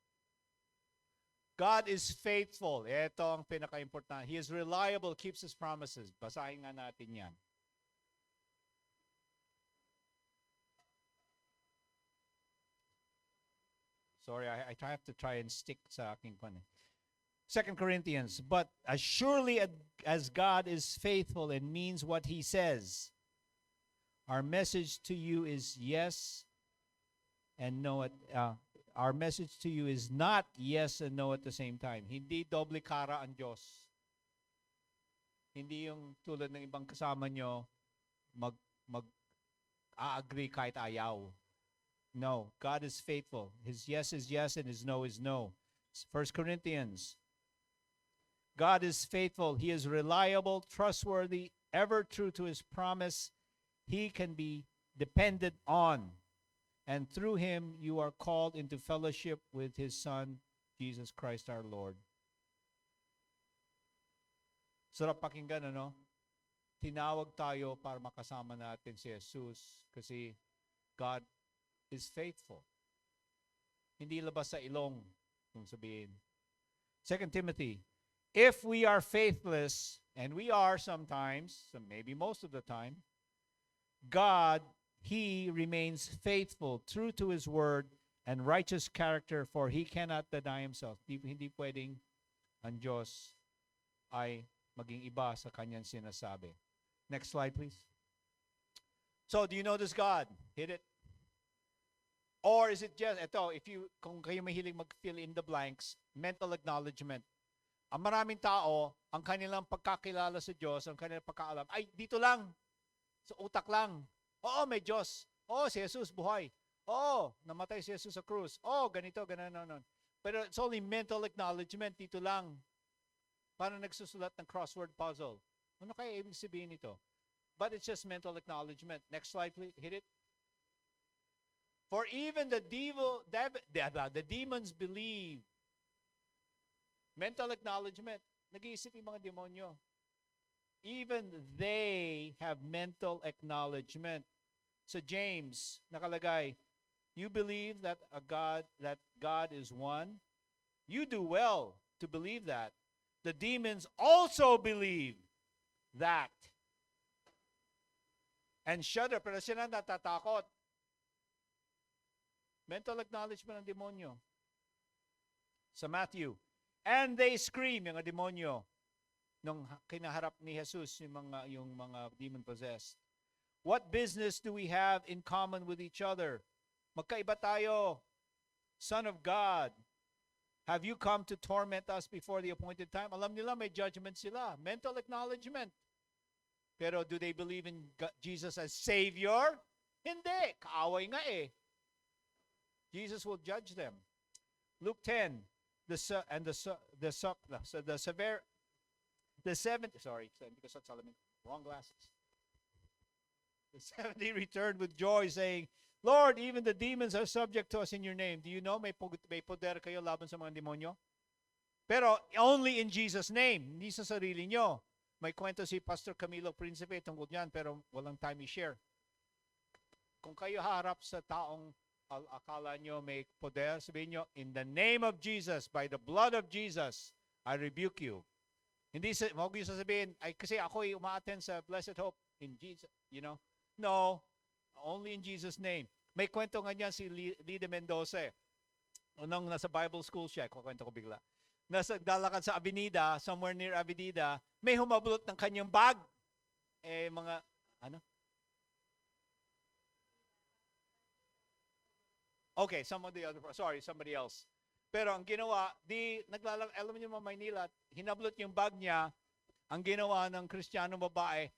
God is faithful. Ito ang pinaka-importante. He is reliable, keeps His promises. Basahin nga natin yan. Sorry, I have to try and stick sa aking kwan. 2 Corinthians, but as surely as God is faithful and means what He says, our message to you is yes and no. Our message to you is not yes and no at the same time. Hindi doble cara ang Diyos. Hindi yung tulad ng ibang kasama nyo, mag-agree kahit ayaw. No, God is faithful. His yes is yes and His no is no. 1 Corinthians, God is faithful. He is reliable, trustworthy, ever true to His promise. He can be depended on. And through Him, you are called into fellowship with His Son, Jesus Christ our Lord. Sarap pakinggan, ano? Tinawag tayo para makasama natin si Jesus kasi God is faithful. Hindi labas sa ilong, kung sabihin. 2 Timothy, if we are faithless, and we are sometimes, so maybe most of the time, God, He remains faithful, true to His word, and righteous character, for He cannot deny Himself. Hindi pwedeng ang Diyos ay maging iba sa kanyang sinasabi. Next slide, please. So, do you know this God? Hit it. Or is it just, kung kayo mahilig mag-fill in the blanks, mental acknowledgement. Ang maraming tao, ang kanilang pagkakilala sa Diyos, ang kanilang pagkaalam, ay dito lang, sa utak lang. Oo, may Diyos. Oo, si Jesus buhay. Oo, namatay si Jesus sa krus. Oo, ganito, ganun. Pero it's only mental acknowledgement, dito lang. Parang nagsusulat ng crossword puzzle. Ano kaya ibig sabihin nito? But it's just mental acknowledgement. Next slide, please. Hit it. For even the demons believe. Mental acknowledgement. Nag-iisip yung mga demonyo. Even they have mental acknowledgement. So James, nakalagay, you believe that God is one? You do well to believe that. The demons also believe that. And shudder, pero sila natatakot. Mental acknowledgement ng demonyo. Sa Matthew. And they scream, yung demonyo, nung kinaharap ni Jesus, yung mga demon-possessed. What business do we have in common with each other? Magkaiba tayo. Son of God Have you come to torment us before the appointed time? Alam nila may judgment sila. Mental acknowledgement. Pero do they believe in Jesus as Savior? Hindi. Kaaway nga eh. Jesus will judge them. Luke 10, the 70, sorry, because that's wrong glasses. The 70 returned with joy, saying, Lord, even the demons are subject to us in your name. Do you know may poder kayo laban sa mga demonyo? Pero only in Jesus' name, hindi sa sarili nyo. May kwento si Pastor Camilo Principe tungkol yan, pero walang time i-share. Kung kayo harap sa taong akala nyo may poder, sabihin nyo, in the name of Jesus, by the blood of Jesus, I rebuke you. Hindi huwag yung sasabihin, ay kasi ako'y umaattend sa Blessed Hope in Jesus, No, only in Jesus' name. May kwento nga niyan si Lida Mendoza. Nung nasa Bible school siya, kukwento ko bigla. Nasa dalakad sa Avenida, somewhere near Avenida, may humablot ng kanyang bag. Okay, somebody else. Pero ang ginawa, alam niyo mga Maynila, hinablot yung bag niya, ang ginawa ng Kristiyanong babae,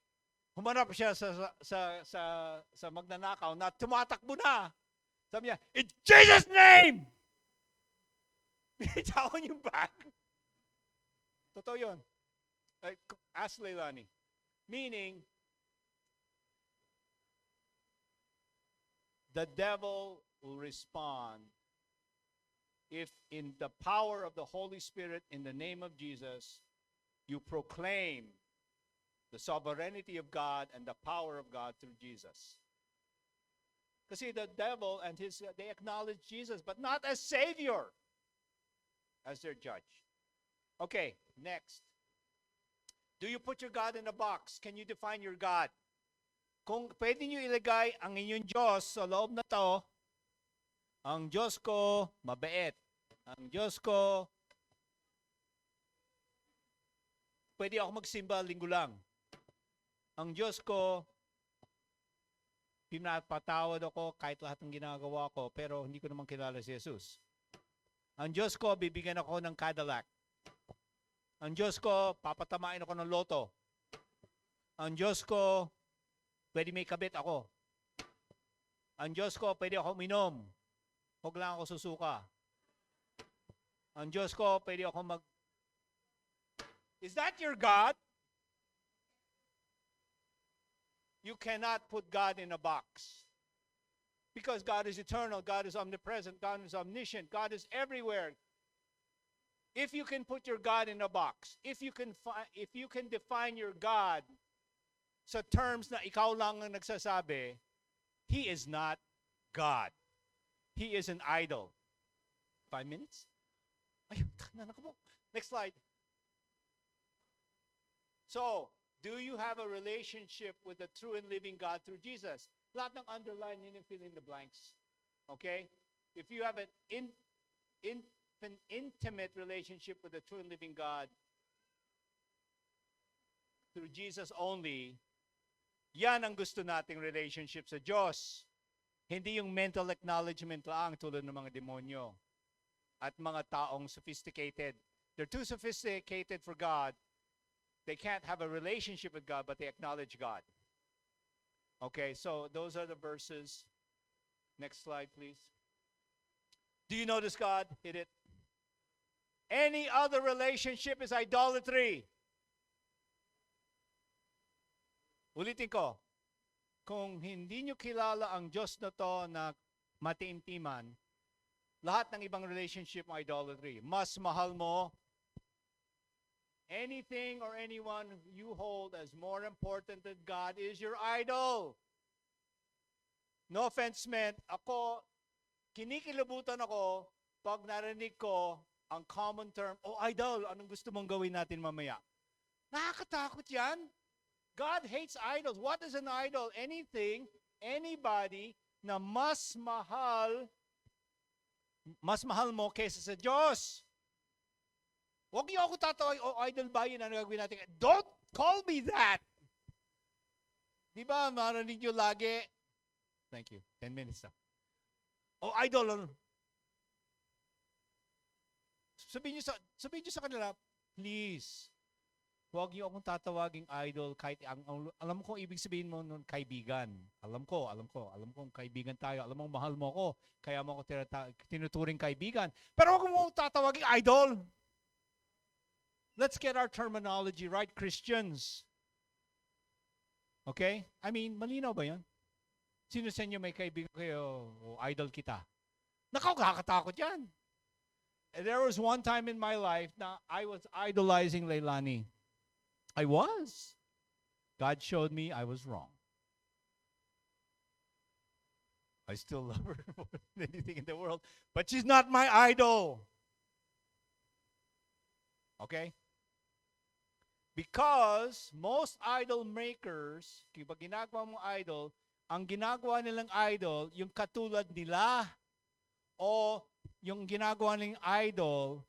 humarap siya sa magnanakaw na tumatakbo na. Sabi niya, in Jesus' name! Bitawan yung bag. Totoo yun. Ask Leilani. Meaning, the devil will respond if in the power of the Holy Spirit, in the name of Jesus, you proclaim the sovereignty of God and the power of God through Jesus. Kasi the devil and they acknowledge Jesus, but not as Savior, as their judge. Okay, next. Do you put your God in a box? Can you define your God? Kung pwede nyo ilagay ang inyong Diyos sa loob na to, ang Diyos ko, mabait. Ang Diyos ko, pwede ako magsimba linggo lang. Ang Diyos ko, pinapatawad ako kahit lahat ng ginagawa ko, pero hindi ko naman kilala si Jesus. Ang Diyos ko, bibigyan ako ng Cadillac. Ang Diyos ko, papatamain ako ng loto. Ang Diyos ko, pwede may kabit ako. Ang Diyos ko, pwede ako minom. Huwag lang ako susuka. Ang Diyos ko, pwede ako Is that your God? You cannot put God in a box. Because God is eternal, God is omnipresent, God is omniscient, God is everywhere. If you can put your God in a box, if you can define your God sa terms na ikaw lang ang nagsasabi, He is not God. He is an idol. 5 minutes? Ayun, next slide. So, do you have a relationship with the true and living God through Jesus? Lahat ng underline, yun yung fill in the blanks. Okay? If you have an intimate relationship with the true and living God through Jesus only, yan ang gusto nating relationship sa Diyos. Hindi yung mental acknowledgement lang tulad ng mga demonyo at mga taong sophisticated. They're too sophisticated for God. They can't have a relationship with God, but they acknowledge God. Okay, so those are the verses. Next slide, please. Do you notice God? Hit it. Any other relationship is idolatry. Ulitin ko. Kung hindi nyo kilala ang Diyos na to na matiimtiman, lahat ng ibang relationship mo idolatry. Mas mahal mo anything or anyone you hold as more important than God is your idol. No offense meant, kinikilabutan ako pag narinig ko ang common term, idol, anong gusto mong gawin natin mamaya? Nakakatakot yan. God hates idols. What is an idol? Anything, anybody na mas mahal mo kaysa sa Diyos. Huwag niyo ako tatawag, idol ba yun? Ano gagawin natin? Don't call me that! Di ba, marinig niyo lagi? Thank you. 10 minutes na. Idol. sabihin niyo sa kanila, please, huwag niyo akong tatawaging idol kahit alam ko ibig sabihin mo nun kaibigan. Alam ko kaibigan tayo. Alam mo mahal mo ako, kaya mo ako tinuturing kaibigan. Pero huwag mo tatawaging idol. Let's get our terminology right, Christians. Okay? I mean, malinaw ba 'yan? Sino sa inyo may kaibigan kayo o idol kita? Nakakatakot 'yan. And there was one time in my life na I was idolizing Leilani. I was. God showed me I was wrong. I still love her more than anything in the world, but she's not my idol. Okay? Because most idol makers, kapag ginagawa mong idol, ang ginagawa nilang idol, yung katulad nila, o yung ginagawa nilang idol,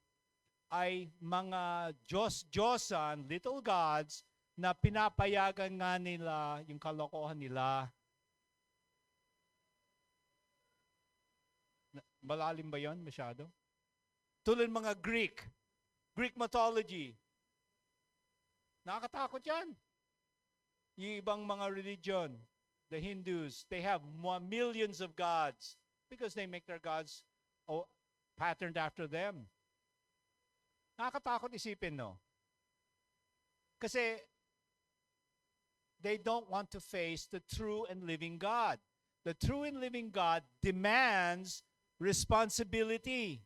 ay mga Diyos-Diyosan, little gods, na pinapayagan nga nila yung kalokohan nila. Malalim ba yon masyado? Tulad mga Greek mythology. Nakakatakot yan. Yung ibang mga religion, the Hindus, they have millions of gods because they make their gods patterned after them. Nakakatakot isipin, no? Kasi they don't want to face the true and living God. The true and living God demands responsibility.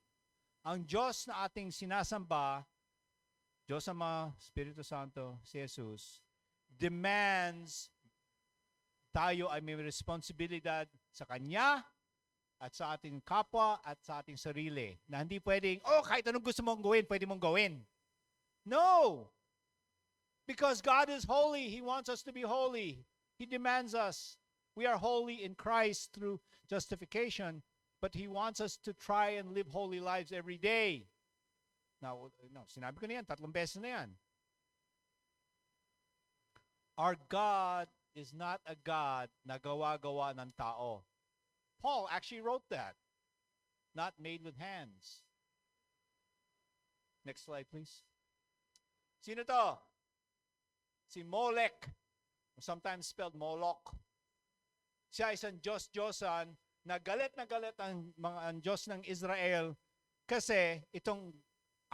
Ang Diyos na ating sinasamba, Diyos Ama, Espiritu Santo, si Jesus, demands tayo ay may responsibilidad sa Kanya at sa ating kapwa at sa ating sarili. Na hindi pwedeng, kahit anong gusto mong gawin, pwede mong gawin. No! Because God is holy. He wants us to be holy. He demands us. We are holy in Christ through justification, but He wants us to try and live holy lives every day. Now, sinabi ko na yan, 3 beses na yan. Our God is not a God na gawa-gawa ng tao. Paul actually wrote that. Not made with hands. Next slide, please. Sino to? Si Molech. Sometimes spelled Moloch. Siya isang Diyos-Diyosan na galit ang Diyos ng Israel kasi itong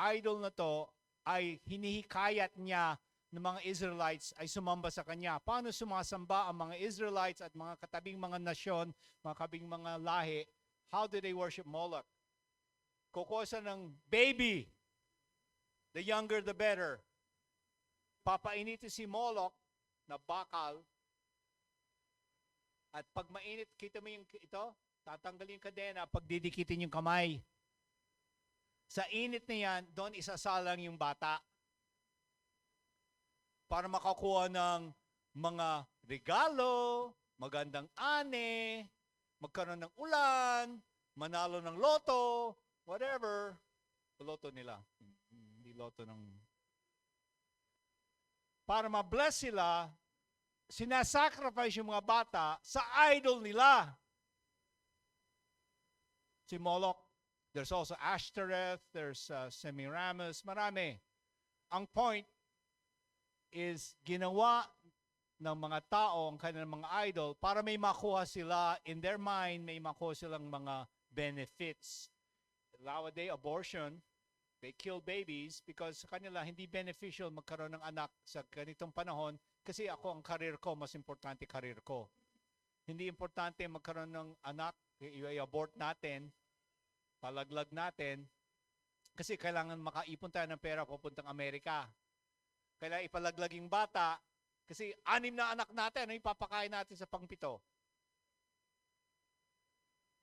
idol na to ay hinihikayat niya ng mga Israelites ay sumamba sa kanya. Paano sumasamba ang mga Israelites at mga katabing mga nasyon, mga katabing mga lahi? How do they worship Moloch? Kukuha siya ng baby. The younger the better. Papainitin si Moloch na bakal. At pag mainit, kita mo yung ito, tatanggalin yung kadena, pagdidikitin yung kamay. Sa init na yan, doon isasalang yung bata. Para makakuha ng mga regalo, magandang ane, magkaroon ng ulan, manalo ng loto, whatever. Loto nila. Hindi loto ng... Para ma-bless sila, sinasacrifice yung mga bata sa idol nila. Si Moloch. There's also Ashtoreth, there's Semiramis, marami. Ang point is ginawa ng mga tao ang kanilang mga idol para may makuha sila, in their mind, may makuha silang mga benefits. Nowadays, abortion, they kill babies because sa kanila hindi beneficial magkaroon ng anak sa ganitong panahon kasi ako ang karir ko, mas importante karir ko. Hindi importante magkaroon ng anak, i-abort natin, palaglag natin, kasi kailangan makaipon tayo ng pera papuntang Amerika. Kailangan ipalaglag yung bata, kasi 6 na anak natin, ano ipapakain natin sa pang-7?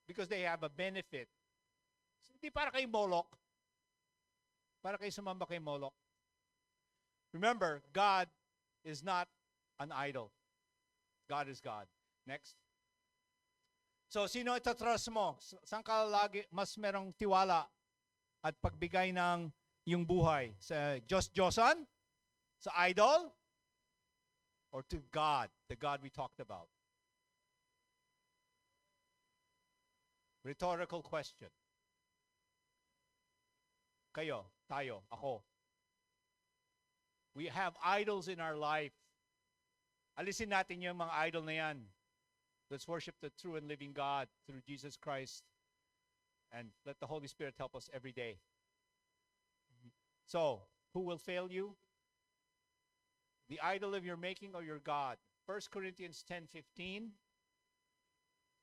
Because they have a benefit. So, hindi para kay Moloch, para kayo sumamba kay Moloch. Remember, God is not an idol. God is God. Next. So, sino itatrust mo? Saan ka lagi mas merong tiwala at pagbigay ng yung buhay? Sa Diyos-Diyosan? Sa idol? Or to God, the God we talked about? Rhetorical question. kayo, tayo, ako. We have idols in our life. Alisin natin yung mga idol na yan. Let's worship the true and living God through Jesus Christ. And let the Holy Spirit help us every day. So, who will fail you? The idol of your making or your God? 1 Corinthians 10:15.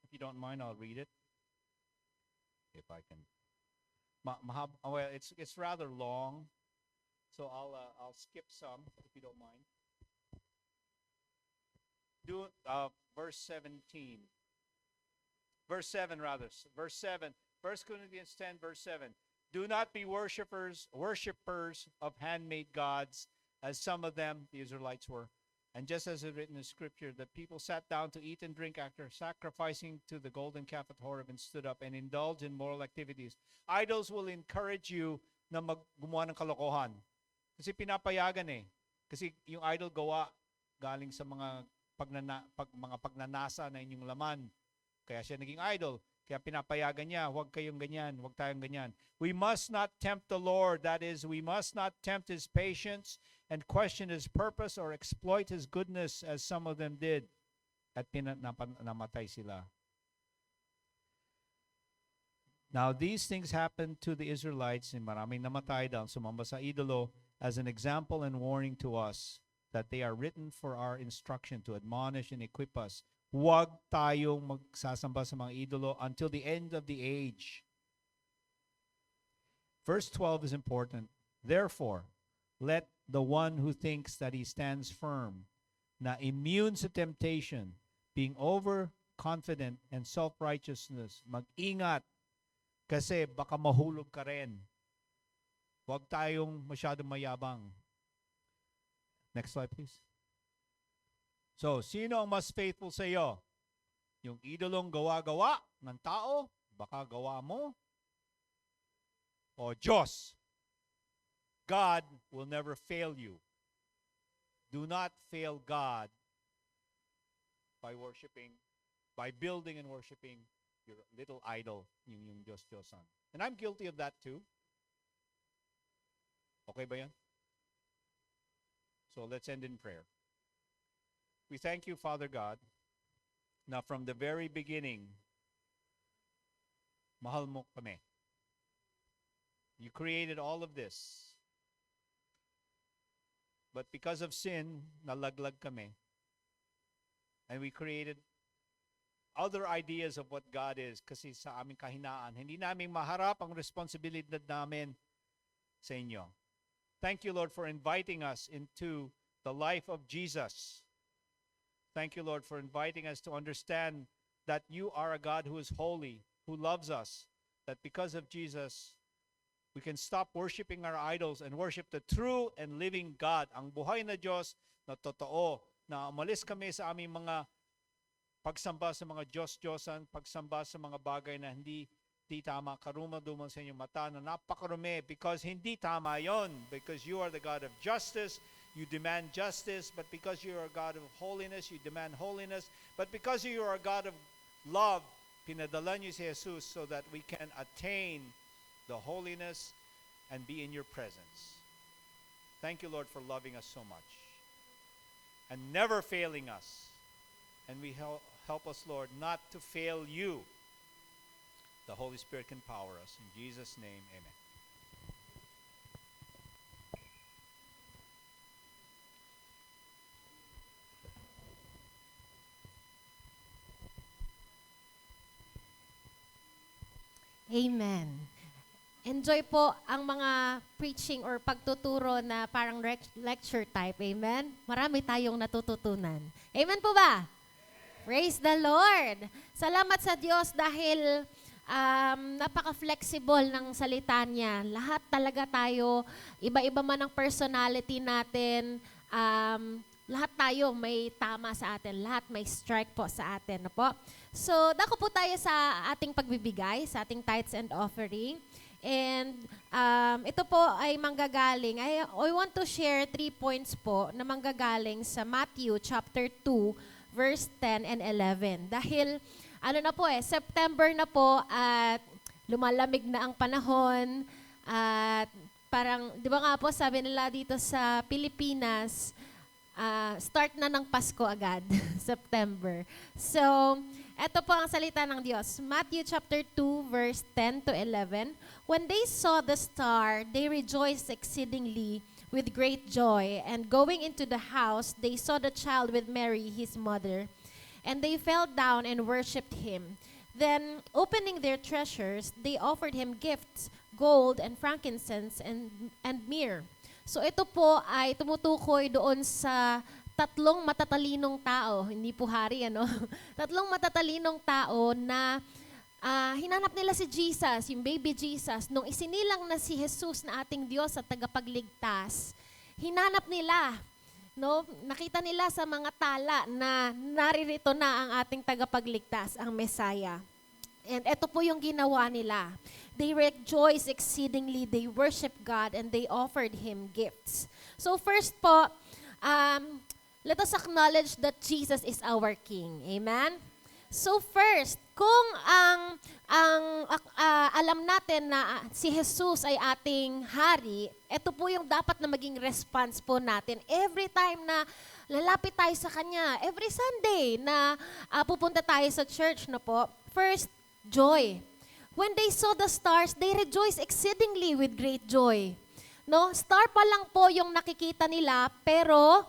If you don't mind, I'll read it. If I can. Well, it's rather long, so I'll skip some if you don't mind. Verse 17. Verse 7 rather. Verse 7. 1 Corinthians 10 verse 7. Do not be worshippers of handmade gods, as some of them, the Israelites, were. And just as is written in Scripture, the people sat down to eat and drink after sacrificing to the golden calf at Horeb and stood up and indulged in moral activities. Idols will encourage you na gumawa ng kalokohan. Kasi pinapayagan eh. Kasi yung idol gawa galing sa mga pagnanasa na inyong laman. Kaya siya naging idol. Kaya pinapayagan niya, huwag kayong ganyan, huwag tayong ganyan. We must not tempt the Lord. That is, we must not tempt His patience and question His purpose or exploit His goodness as some of them did. At namatay sila. Now, these things happened to the Israelites, and maraming namatay dahil sumamba sa idolo, as an example and warning to us that they are written for our instruction to admonish and equip us. Huwag tayong magsasamba sa mga idolo until the end of the age. Verse 12 is important. Therefore, let the one who thinks that he stands firm, na immune sa temptation, being overconfident and self-righteousness, mag-ingat kasi baka mahulog ka rin. Huwag tayong masyadong mayabang. Next slide, please. So, sino ang mas faithful sa iyo? Yung idolong gawa-gawa ng tao, baka gawa mo? O Diyos? God will never fail you. Do not fail God by building and worshiping your little idol, yung Diyos-Diyosan. And I'm guilty of that too. Okay ba yan? So let's end in prayer. We thank you, Father God, na from the very beginning, mahal mo kami. You created all of this. But because of sin, nalaglag kami. And we created other ideas of what God is kasi sa aming kahinaan. Hindi namin maharap ang responsibilidad namin sa inyo. Thank you, Lord, for inviting us into the life of Jesus. Thank you, Lord, for inviting us to understand that you are a God who is holy, who loves us, that because of Jesus, we can stop worshiping our idols and worship the true and living God, ang buhay na Diyos na totoo, na umalis kami sa aming mga pagsamba sa mga Diyos-Diyosan, pagsamba sa mga bagay na hindi tama, karuma-duman sa inyong mata na napakarumi because hindi tama yon. Because you are the God of justice, you demand justice. But because you are a God of holiness, you demand holiness. But because you are a God of love, pinadala niyo si Jesus so that we can attain the holiness and be in your presence. Thank you, Lord, for loving us so much and never failing us. And we help us, Lord, not to fail you. The Holy Spirit can empower us. In Jesus' name, amen. Amen. Enjoy po ang mga preaching or pagtuturo na parang lecture type. Amen? Marami tayong natututunan. Amen po ba? Praise the Lord. Salamat sa Diyos dahil napaka-flexible ng salita niya. Lahat talaga tayo, iba-iba man ang personality natin, lahat tayo may tama sa atin, lahat may strike po sa atin. Po. So, dako po tayo sa ating pagbibigay, sa ating tithes and offering. And ito po ay manggagaling. I want to share 3 points po na manggagaling sa Matthew chapter 2, verse 10 and 11. Dahil ano na po September na po at lumalamig na ang panahon at parang, di ba nga po, sabi nila dito sa Pilipinas, start na ng Pasko agad, September. So, eto po ang salita ng Diyos. Matthew chapter 2, verse 10 to 11. When they saw the star, they rejoiced exceedingly with great joy. And going into the house, they saw the child with Mary, his mother. And they fell down and worshipped him. Then, opening their treasures, they offered him gifts, gold and frankincense and myrrh. So ito po ay tumutukoy doon sa tatlong matatalinong tao, hindi po hari, ano? Tatlong matatalinong tao na hinanap nila si Jesus, yung baby Jesus, nung isinilang na si Jesus na ating Diyos at tagapagligtas. Hinanap nila, no? Nakita nila sa mga tala na naririto na ang ating tagapagligtas, ang Messiah. And ito po yung ginawa nila. They rejoiced exceedingly, they worshiped God, and they offered Him gifts. So first po, let us acknowledge that Jesus is our King. Amen? So first, kung alam natin na si Jesus ay ating hari, ito po yung dapat na maging response po natin every time na lalapit tayo sa Kanya, every Sunday na pupunta tayo sa church na po. First, joy. When they saw the stars, they rejoiced exceedingly with great joy. No, star pa lang po yung nakikita nila, pero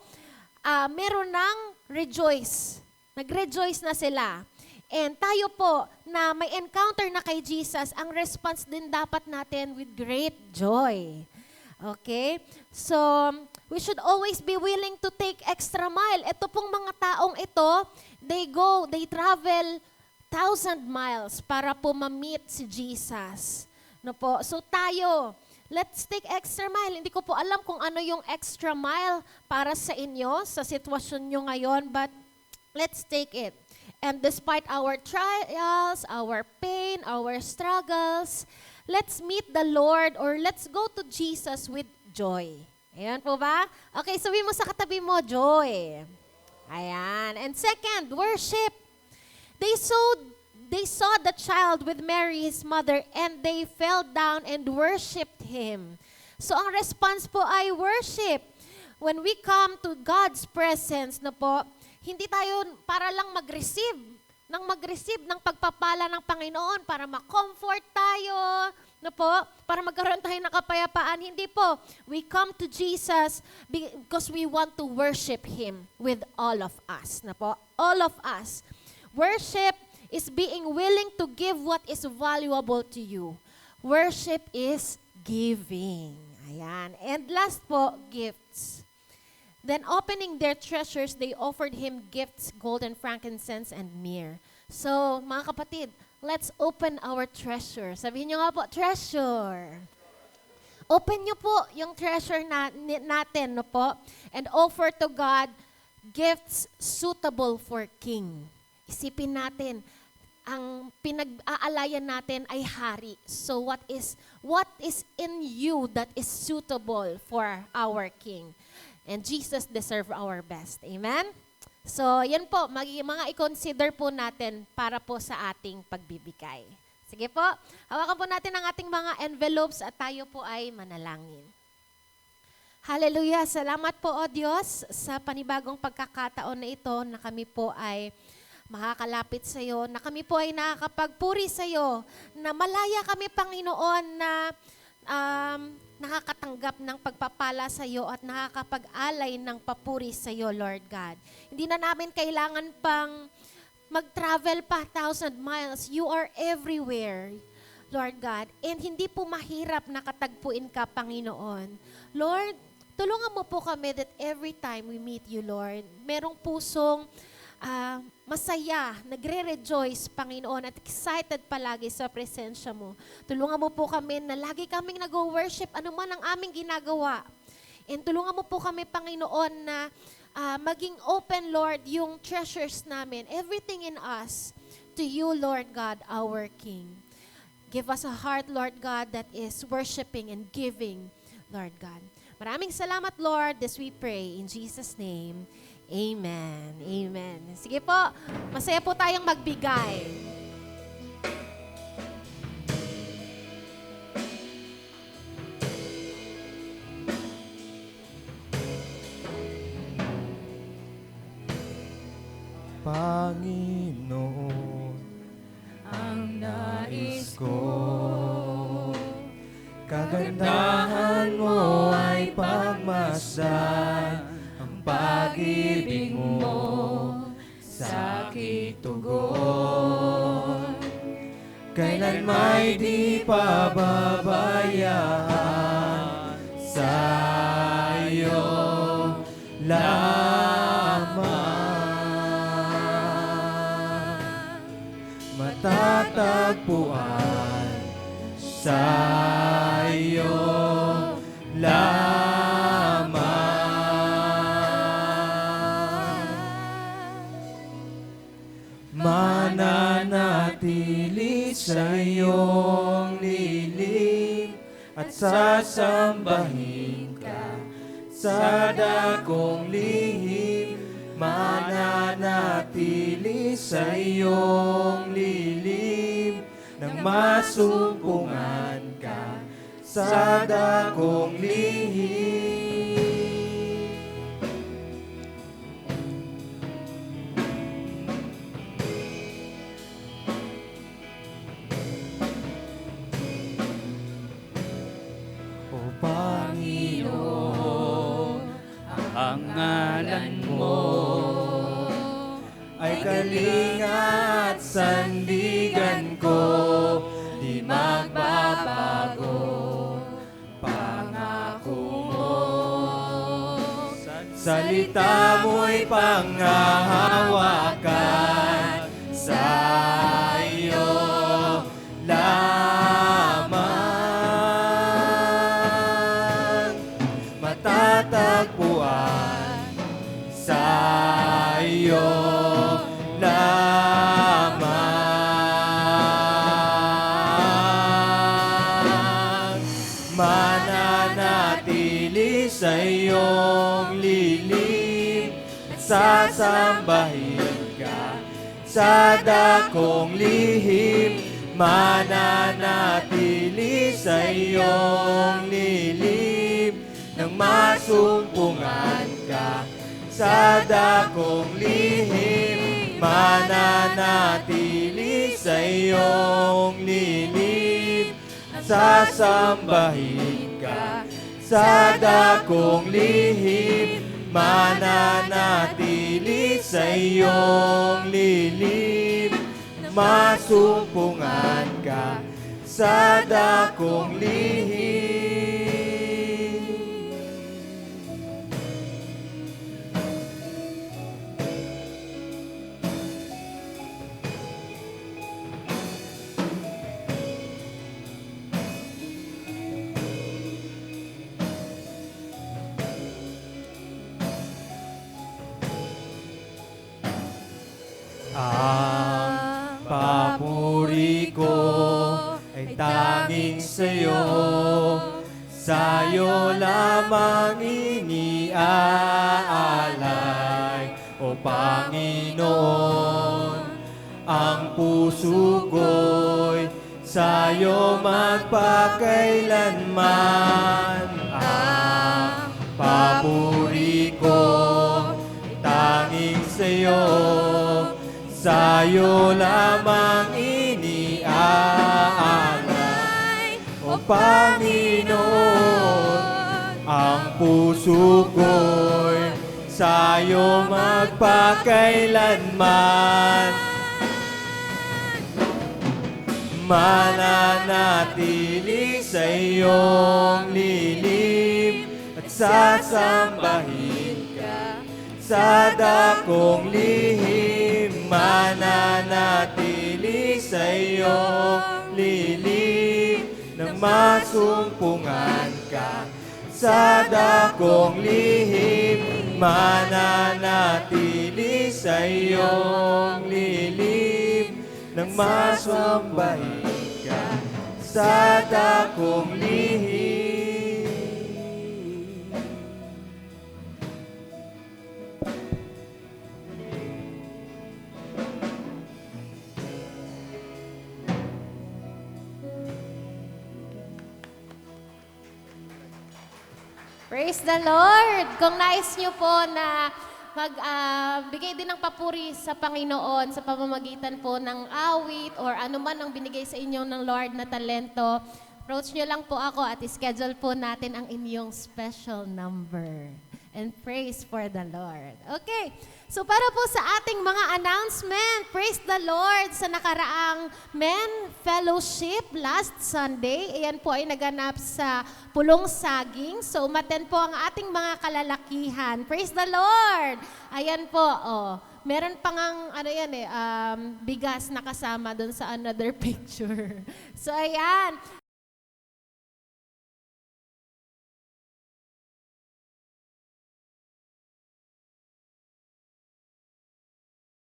meron ng rejoice. Nag-rejoice na sila. And tayo po, na may encounter na kay Jesus, ang response din dapat natin with great joy. Okay? So, we should always be willing to take extra mile. Ito pong mga taong ito, they travel 1,000 miles para po ma-meet si Jesus. No po? So tayo, let's take extra mile. Hindi ko po alam kung ano yung extra mile para sa inyo, sa sitwasyon nyo ngayon, but let's take it. And despite our trials, our pain, our struggles, let's meet the Lord or let's go to Jesus with joy. Ayan po ba? Okay, sabihin mo sa katabi mo, joy. Ayan. And second, worship. They saw the child with Mary, his mother, and they fell down and worshipped him. So ang response po ay worship. When we come to God's presence, na po, hindi tayo para lang mag-receive ng pagpapala ng Panginoon, para ma-comfort tayo, na po, para magkaroon tayo ng kapayapaan. Hindi po. We come to Jesus because we want to worship Him with all of us. Na po, all of us. Worship is being willing to give what is valuable to you. Worship is giving. Ayan. And last po, gifts. Then opening their treasures, they offered Him gifts, gold and frankincense and myrrh. So, mga kapatid, let's open our treasure. Sabihin nyo nga po, treasure. Open nyo po yung treasure natin, no po? And offer to God gifts suitable for King. Isipin natin, ang pinag-aalayan natin ay hari. So what is in you that is suitable for our King? And Jesus deserve our best. Amen? So yan po, mga i-consider po natin para po sa ating pagbibigay. Sige po, hawakan po natin ang ating mga envelopes at tayo po ay manalangin. Hallelujah! Salamat po, O Diyos, sa panibagong pagkakataon na ito na kami po ay makakalapit sa iyo, na kami po ay nakakapagpuri sa iyo, na malaya kami, Panginoon, na nakakatanggap ng pagpapala sa iyo at nakakapag-alay ng papuri sa iyo, Lord God. Hindi na namin kailangan pang mag-travel pa 1,000 miles. You are everywhere, Lord God. And hindi po mahirap nakatagpuin ka, Panginoon. Lord, tulungan mo po kami that every time we meet you, Lord, merong pusong masaya, nagre-rejoice, Panginoon, at excited palagi sa presensya mo. Tulungan mo po kami na lagi kaming nag-worship, anuman ang aming ginagawa. And tulungan mo po kami, Panginoon, na maging open, Lord, yung treasures namin, everything in us, to you, Lord God, our King. Give us a heart, Lord God, that is worshiping and giving, Lord God. Maraming salamat, Lord. This we pray in Jesus' name. Amen. Amen. Sige po, masaya po tayong magbigay. Panginoon, ang nais ko. Kagandahan mo ay pagmasdan, ang pag-ibig mo sa aking tugon. Kailan may di pababayaan, sa iyo lamang matatagpuan, sa iyo lamang mananatili sa iyong lilim at sasambahin ka sa dakong lihim. Mananatili sa iyong lilim nang masumpungan ka sa dakong lihim. O Panginoon, ang ngalan mo ay kalinga at sandigan ko, di magbabago pangako mo. Salita mo'y panghahawakan, sa iyo lamang matatagpuan, sa iyo lamang mananatili sa iyong lilim at sasambahin ka sa dakong lihim. Mananatili sa iyong lilim nang masumpungan ka sa dakong lihim. Mananatili sa iyong lilim at sasambahin ka sa dakong lihim. Mananatili sa iyong lilim nang masumpungan ka sa dakong lihim. Ang papuri ko ay tanging sa'yo, sa'yo lamang iniaalay, O Panginoon. Ang puso ko'y sa'yo magpakailanman. Ang papuri ko ay tanging sa'yo, sa'yo lamang iniaalay, O Panginoon. Ang puso ko'y sa'yo magpakailanman. Mananatili sa iyong lilim at sasambahin ka sa dakong lihim. Mananatili sa iyong lilim nang masumpungan ka sa dakong lihim. Mananatili sa iyong lilim nang masambahin ka sa dakong lihim. Praise the Lord! Kung nais nyo po na magbigay din ng papuri sa Panginoon sa pamamagitan po ng awit or anuman ang binigay sa inyo ng Lord na talento. Approach nyo lang po ako at schedule po natin ang inyong special number. And praise for the Lord. Okay, so para po sa ating mga announcement, praise the Lord sa nakaraang Men Fellowship last Sunday. Ayan po ay naganap sa Pulong Saging. So umaten po ang ating mga kalalakihan. Praise the Lord! Ayan po, oh. Meron pang bigas na kasama doon sa another picture. So ayan.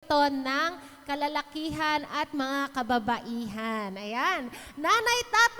Ng kalalakihan at mga kababaihan. Ayan. Nanay, tatay,